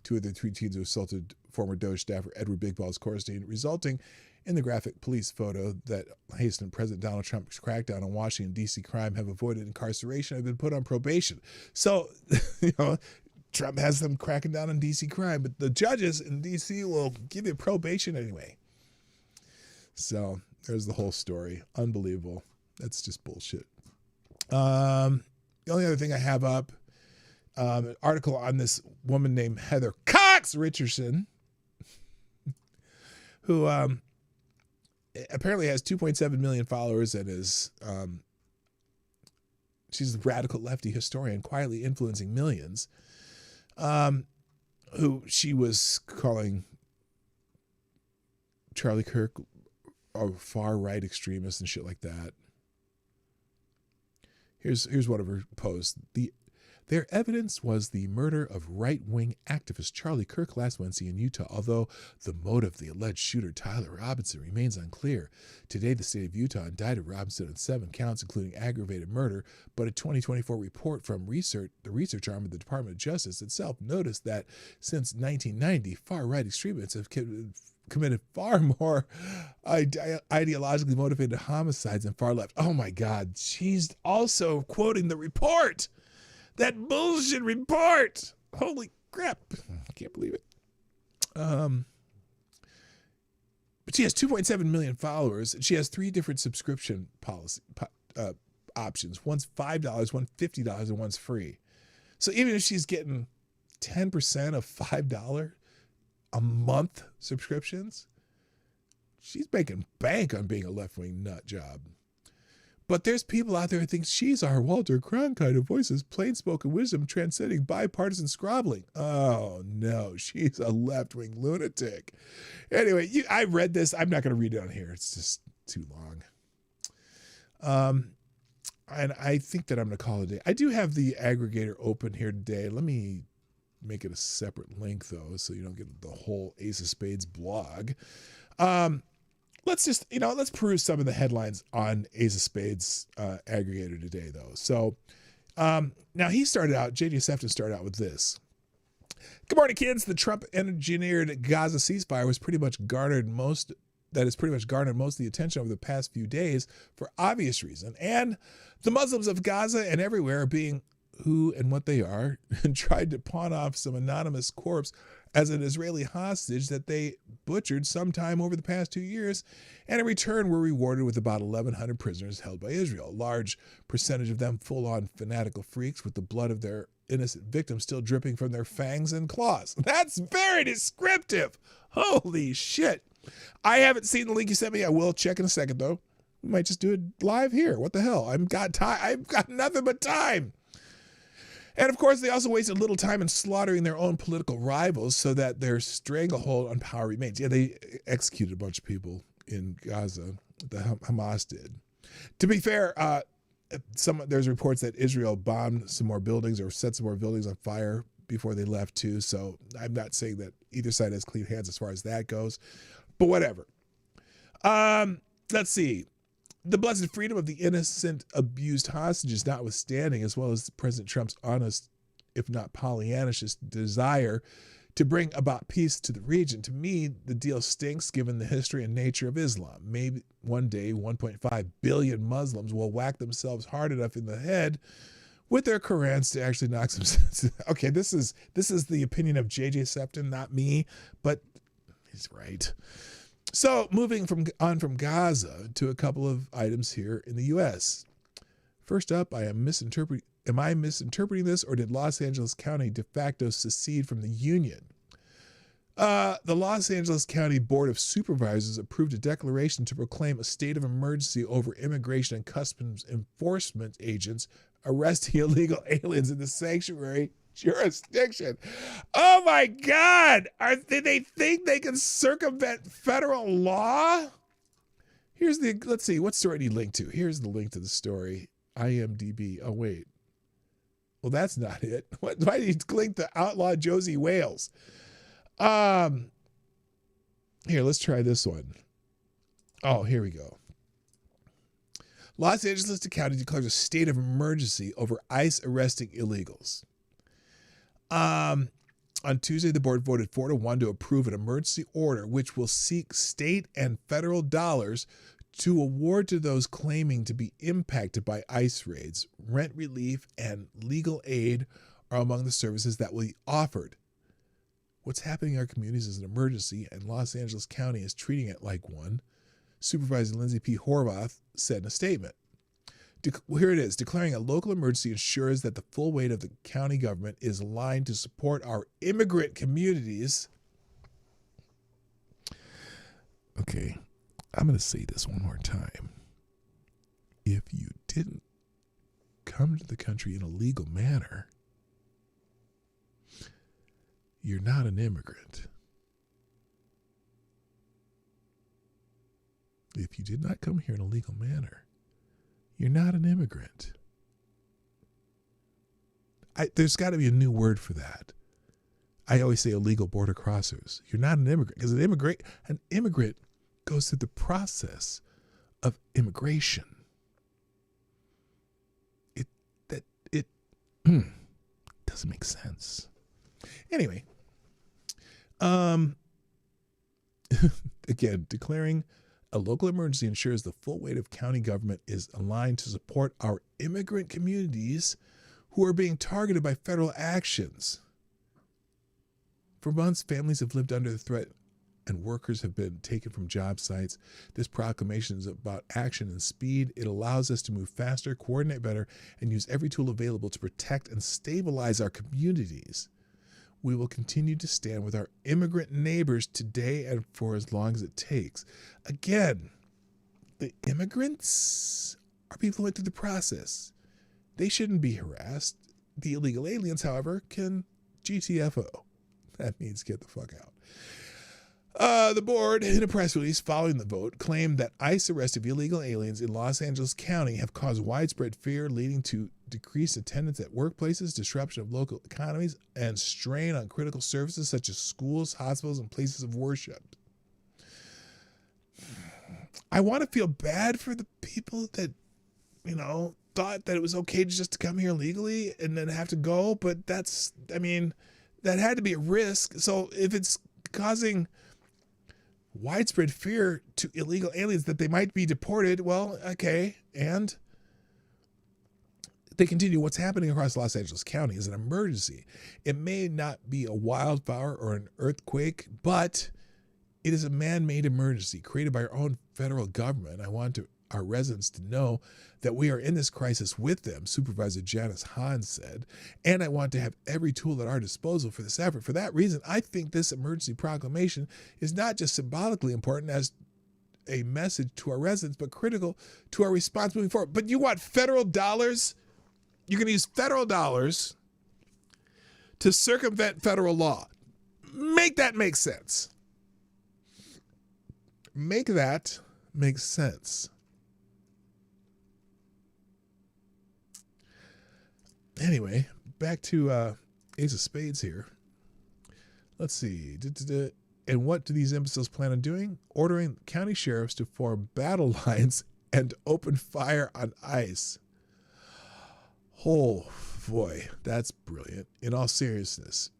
2 of the 3 teens who assaulted former Doge staffer Edward Big Balls Korstein, resulting In the graphic police photo that hastened President Donald Trump's crackdown on Washington, D.C. crime have avoided incarceration, have been put on probation. So, Trump has them cracking down on D.C. crime, but the judges in D.C. will give you probation anyway. So there's the whole story. Unbelievable. That's just bullshit. The only other thing I have up, an article on this woman named Heather Cox Richardson, who apparently has 2.7 million followers and is she's a radical lefty historian quietly influencing millions, who she was calling Charlie Kirk a far-right extremist and shit like that. Here's one of her posts. Their evidence was the murder of right-wing activist Charlie Kirk last Wednesday in Utah, although the motive of the alleged shooter, Tyler Robinson, remains unclear. Today, the state of Utah indicted Robinson on 7 counts, including aggravated murder, but a 2024 report from the research arm of the Department of Justice itself noticed that since 1990, far-right extremists have committed far more ideologically motivated homicides than far left. Oh my God, she's also quoting the report. That bullshit report. Holy crap. I can't believe it. But she has 2.7 million followers. And she has 3 different subscription options. One's $5, one's $50, and one's free. So even if she's getting 10% of $5 a month subscriptions, she's making bank on being a left-wing nut job. But there's people out there who think she's our Walter Cronkite who voices plain-spoken wisdom transcending bipartisan squabbling. Oh, no, she's a left-wing lunatic. Anyway, I read this. I'm not going to read it on here. It's just too long. And I think that I'm going to call it a day. I do have the aggregator open here today. Let me make it a separate link, though, so you don't get the whole Ace of Spades blog. Let's just, let's peruse some of the headlines on Ace of Spades aggregator today, though. So now J.D. Sefton started out with this. Good morning, kids. The Trump-engineered Gaza ceasefire has pretty much garnered most of the attention over the past few days for obvious reason. And the Muslims of Gaza and everywhere are being who and what they are and tried to pawn off some anonymous corpse as an Israeli hostage that they butchered sometime over the past 2 years, and in return were rewarded with about 1,100 prisoners held by Israel. A large percentage of them full-on fanatical freaks with the blood of their innocent victims still dripping from their fangs and claws. That's very descriptive. Holy shit. I haven't seen the link you sent me. I will check in a second, though. We might just do it live here. What the hell? I've got nothing but time. And of course, they also wasted little time in slaughtering their own political rivals so that their stranglehold on power remains. Yeah, they executed a bunch of people in Gaza. The Hamas did. To be fair, there's reports that Israel bombed some more buildings or set some more buildings on fire before they left too. So I'm not saying that either side has clean hands as far as that goes, but whatever. Let's see. The blessed freedom of the innocent abused hostages notwithstanding, as well as President Trump's honest, if not Pollyannish, desire to bring about peace to the region. To me, the deal stinks given the history and nature of Islam. Maybe one day 1.5 billion Muslims will whack themselves hard enough in the head with their Qurans to actually knock some sense. Okay, this is the opinion of J.J. Sefton, not me, but he's right. So moving on from Gaza to a couple of items here in the U.S. First up, am I misinterpreting this, or did Los Angeles County de facto secede from the union? The Los Angeles County Board of Supervisors approved a declaration to proclaim a state of emergency over immigration and customs enforcement agents arresting illegal aliens in the sanctuary jurisdiction. Oh my God! Did they think they can circumvent federal law? Let's see, what story do you link to? Here's the link to the story. IMDb. Oh wait. Well, that's not it. Why did you link to Outlaw Josie Wales? Here, let's try this one. Oh, here we go. Los Angeles County declares a state of emergency over ICE arresting illegals. On Tuesday, the board voted 4-1 to approve an emergency order which will seek state and federal dollars to award to those claiming to be impacted by ICE raids. Rent relief and legal aid are among the services that will be offered. What's happening in our communities is an emergency, and Los Angeles County is treating it like one, Supervisor Lindsay P. Horvath said in a statement. Here it is. Declaring a local emergency ensures that the full weight of the county government is aligned to support our immigrant communities. Okay, I'm going to say this one more time. If you didn't come to the country in a legal manner, you're not an immigrant. If you did not come here in a legal manner, you're not an immigrant. There's got to be a new word for that. I always say illegal border crossers. You're not an immigrant because an immigrant goes through the process of immigration. It doesn't make sense. Anyway, again, declaring a local emergency ensures the full weight of county government is aligned to support our immigrant communities who are being targeted by federal actions. For months, families have lived under the threat and workers have been taken from job sites. This proclamation is about action and speed. It allows us to move faster, coordinate better, and use every tool available to protect and stabilize our communities. We will continue to stand with our immigrant neighbors today and for as long as it takes. Again, the immigrants are people who went through the process. They shouldn't be harassed. The illegal aliens, however, can GTFO. That means get the fuck out. The board, in a press release following the vote, claimed that ICE arrests of illegal aliens in Los Angeles County have caused widespread fear, leading to decreased attendance at workplaces, disruption of local economies, and strain on critical services such as schools, hospitals, and places of worship. I want to feel bad for the people that, thought that it was okay just to come here legally and then have to go, but that had to be a risk. So if it's causing widespread fear to illegal aliens that they might be deported, well, okay, and they continue. What's happening across Los Angeles County is an emergency. It may not be a wildfire or an earthquake, but it is a man-made emergency created by our own federal government. I want our residents to know that we are in this crisis with them, Supervisor Janice Hahn said, and I want to have every tool at our disposal for this effort. For that reason, I think this emergency proclamation is not just symbolically important as a message to our residents, but critical to our response moving forward. But you want federal dollars? You're going to use federal dollars to circumvent federal law. Make that make sense. Make that make sense. Anyway, back to Ace of Spades here. Let's see. And what do these imbeciles plan on doing? Ordering county sheriffs to form battle lines and open fire on ICE. Oh, boy, that's brilliant. In all seriousness,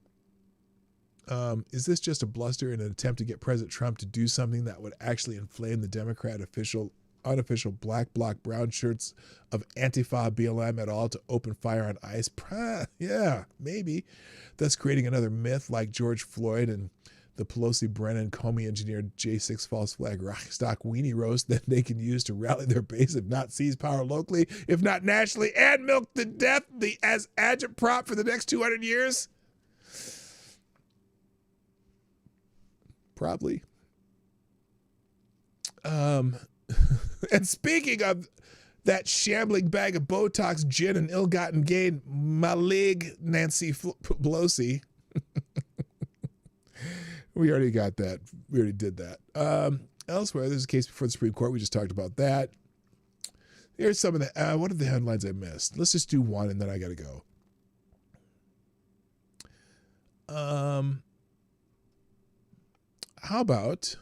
is this just a bluster in an attempt to get President Trump to do something that would actually inflame the Democrat unofficial black bloc brown shirts of Antifa BLM at all to open fire on ICE? Yeah, maybe. Thus creating another myth like George Floyd and the Pelosi Brennan Comey engineered J6 false flag Rockstock weenie roast that they can use to rally their base if not seize power locally, if not nationally, and milk to death as agitprop for the next 200 years? Probably. And speaking of that shambling bag of Botox, gin, and ill-gotten gain, Malig Nancy Pelosi. We already got that. We already did that. Elsewhere, there's a case before the Supreme Court. We just talked about that. Here's some of the, what are the headlines I missed? Let's just do one and then I got to go. How about,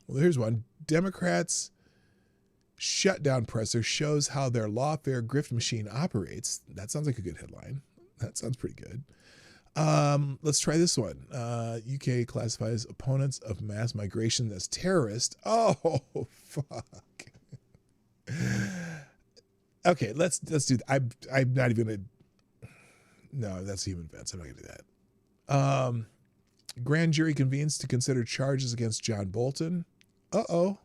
well, here's one. Democrats' shutdown presser shows how their lawfare grift machine operates. That sounds like a good headline. That sounds pretty good. Let's try this one. UK classifies opponents of mass migration as terrorists. Oh, fuck. Okay, let's do that. I'm not even gonna. No, that's human events. I'm not gonna do that. Grand jury convenes to consider charges against John Bolton. Uh-oh.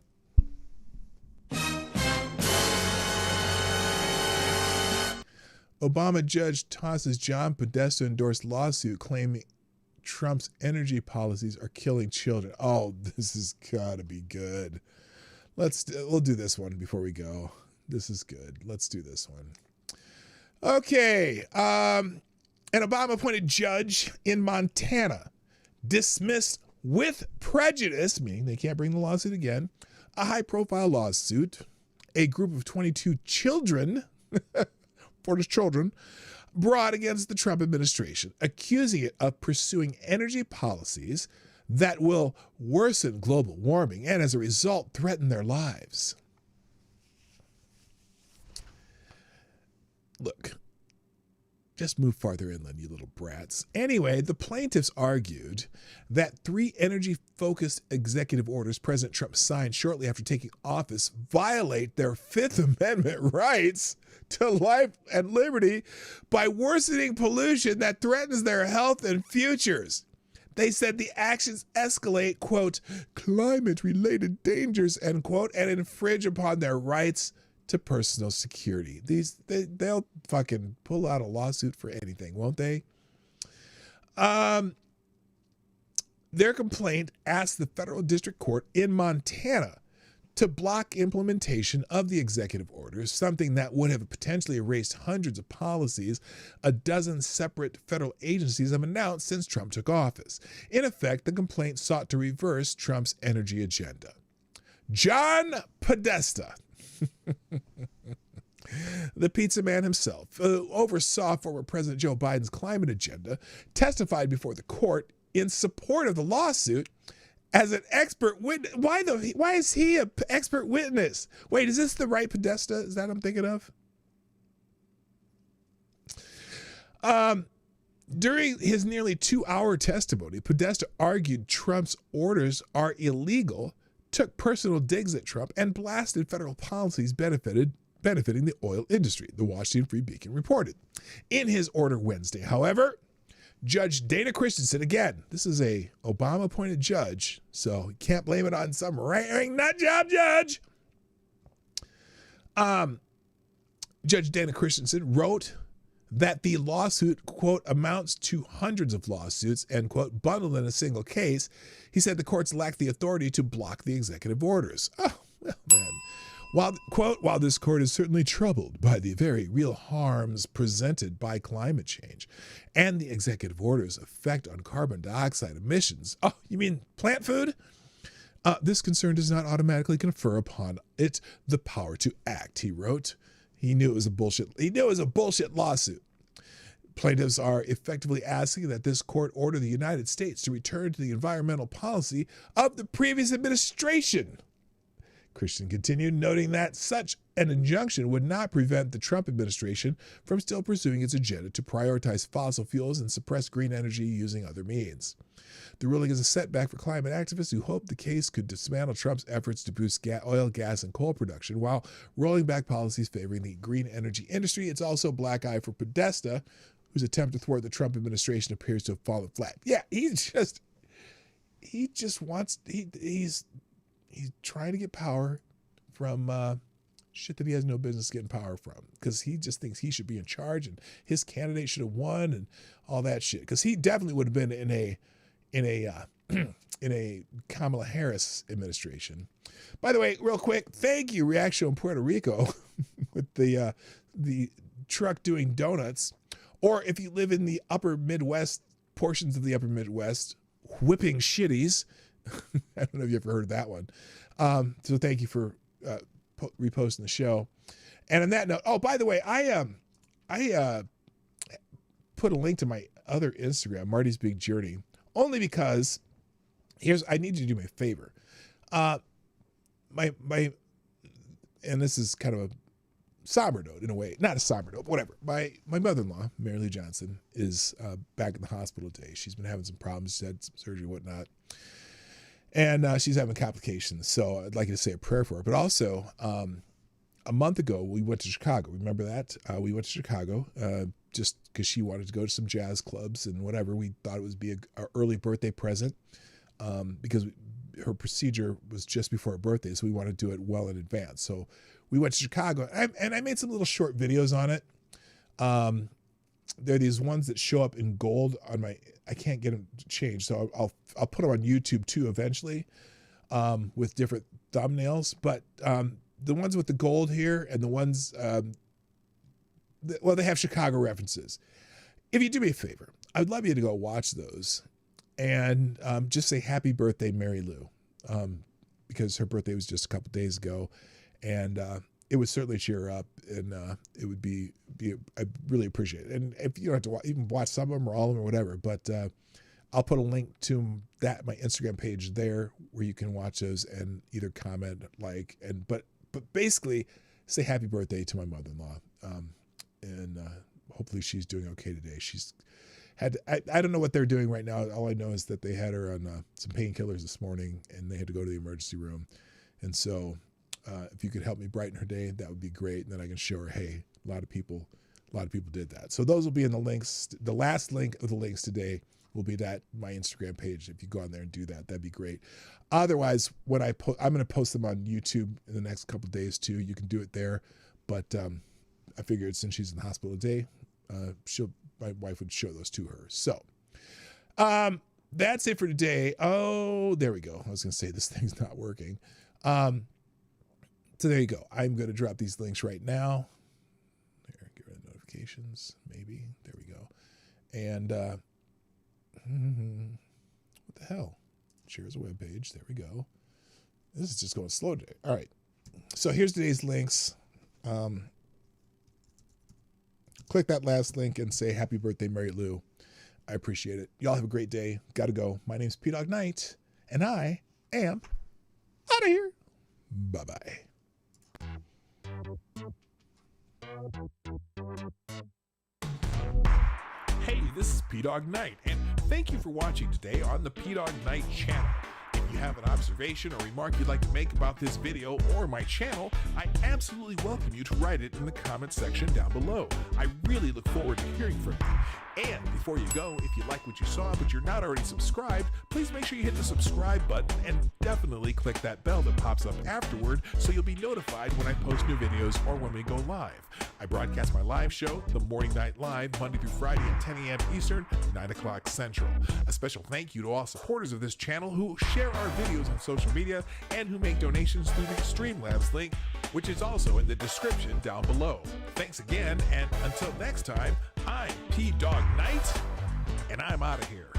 Obama judge tosses John Podesta endorsed lawsuit claiming Trump's energy policies are killing children. Oh, this has got to be good. We'll do this one before we go. This is good. Let's do this one. Okay. An Obama-appointed judge in Montana dismissed with prejudice, meaning they can't bring the lawsuit again, a high-profile lawsuit. A group of 22 children, Florida's children, brought against the Trump administration, accusing it of pursuing energy policies that will worsen global warming and, as a result, threaten their lives. Look, just move farther inland, you little brats. Anyway, the plaintiffs argued that 3 energy-focused executive orders President Trump signed shortly after taking office violate their Fifth Amendment rights to life and liberty by worsening pollution that threatens their health and futures. They said the actions escalate, quote, climate-related dangers, end quote, and infringe upon their rights to personal security. They'll fucking pull out a lawsuit for anything, won't they? Their complaint asked the federal district court in Montana to block implementation of the executive orders, something that would have potentially erased hundreds of policies a dozen separate federal agencies have announced since Trump took office. In effect, the complaint sought to reverse Trump's energy agenda. John Podesta, the pizza man himself, who oversaw former President Joe Biden's climate agenda, testified before the court in support of the lawsuit as an expert witness. Why is he an expert witness? Wait, is this the right Podesta? Is that what I'm thinking of? During his nearly 2-hour testimony, Podesta argued Trump's orders are illegal, took personal digs at Trump, and blasted federal policies benefiting the oil industry, the Washington Free Beacon reported. In his order Wednesday, however, Judge Dana Christensen, again, this is a Obama-appointed judge, so you can't blame it on some right-wing nut job judge. Judge Dana Christensen wrote that the lawsuit, quote, amounts to hundreds of lawsuits, end quote, bundled in a single case. He said the courts lack the authority to block the executive orders. Oh, well, man. While this court is certainly troubled by the very real harms presented by climate change and the executive order's effect on carbon dioxide emissions. Oh, you mean plant food? This concern does not automatically confer upon it the power to act, he wrote. He knew it was a bullshit. He knew it was a bullshit lawsuit. Plaintiffs are effectively asking that this court order the United States to return to the environmental policy of the previous administration. Christian continued, noting that such an injunction would not prevent the Trump administration from still pursuing its agenda to prioritize fossil fuels and suppress green energy using other means. The ruling is a setback for climate activists who hope the case could dismantle Trump's efforts to boost oil, gas, and coal production while rolling back policies favoring the green energy industry. It's also a black eye for Podesta, whose attempt to thwart the Trump administration appears to have fallen flat. Yeah, he's trying to get power from shit that he has no business getting power from, because he just thinks he should be in charge and his candidate should have won and all that shit. Because he definitely would have been in a Kamala Harris administration. By the way, real quick, thank you, Reaction in Puerto Rico, with the truck doing donuts. Or if you live in the upper Midwest, portions of the upper Midwest, whipping shitties. I don't know if you ever heard of that one. So thank you for reposting the show. And on that note, oh, by the way, I put a link to my other Instagram, Marty's Big Journey, only because I need you to do me a favor. My and this is kind of a somber note in a way. Not a somber note, but whatever. My mother-in-law, Mary Lou Johnson, is back in the hospital today. She's been having some problems. She's had some surgery and whatnot. And she's having complications. So I'd like you to say a prayer for her. But also, a month ago, we went to Chicago. Remember that? We went to Chicago just because she wanted to go to some jazz clubs and whatever. We thought it would be an early birthday present because her procedure was just before her birthday. So we wanted to do it well in advance. So we went to Chicago, and I made some little short videos on it. There are these ones that show up in gold on my. I can't get them changed, so I'll put them on YouTube too eventually, with different thumbnails. But the ones with the gold here and the ones, they have Chicago references. If you do me a favor, I'd love you to go watch those, and just say happy birthday, Mary Lou, because her birthday was just a couple days ago. And it would certainly cheer her up, and it would be I really appreciate it. And if you don't have to even watch some of them or all of them or whatever, but I'll put a link to my Instagram page there where you can watch those and either comment, like, but basically say happy birthday to my mother-in-law, and hopefully she's doing okay today. She's had I don't know what they're doing right now. All I know is that they had her on some painkillers this morning, and they had to go to the emergency room, and so. If you could help me brighten her day, that would be great. And then I can show her, hey, a lot of people did that. So those will be in the links. The last link of the links today will be my Instagram page. If you go on there and do that, that'd be great. Otherwise, when I'm going to post them on YouTube in the next couple of days too. You can do it there. But I figured since she's in the hospital today, my wife would show those to her. So that's it for today. Oh, there we go. I was going to say this thing's not working. So there you go. I'm going to drop these links right now. There, get rid of notifications, maybe. There we go. And what the hell? Shares a web page. There we go. This is just going slow today. All right. So here's today's links. Click that last link and say happy birthday, Mary Lou. I appreciate it. Y'all have a great day. Gotta go. My name's Dawg Knight, and I am out of here. Bye-bye. Hey, this is Dawg Knight, and thank you for watching today on the Dawg Knight Channel. If you have an observation or remark you'd like to make about this video or my channel, I absolutely welcome you to write it in the comment section down below. I really look forward to hearing from you. And before you go, if you like what you saw but you're not already subscribed, please make sure you hit the subscribe button and definitely click that bell that pops up afterward so you'll be notified when I post new videos or when we go live. I broadcast my live show, The Morning Night Live, Monday through Friday at 10 a.m. Eastern, 9 o'clock Central. A special thank you to all supporters of this channel who share our videos on social media and who make donations through the Streamlabs link, which is also in the description down below. Thanks again, and until next time, I'm Dawg Knight, and I'm out of here.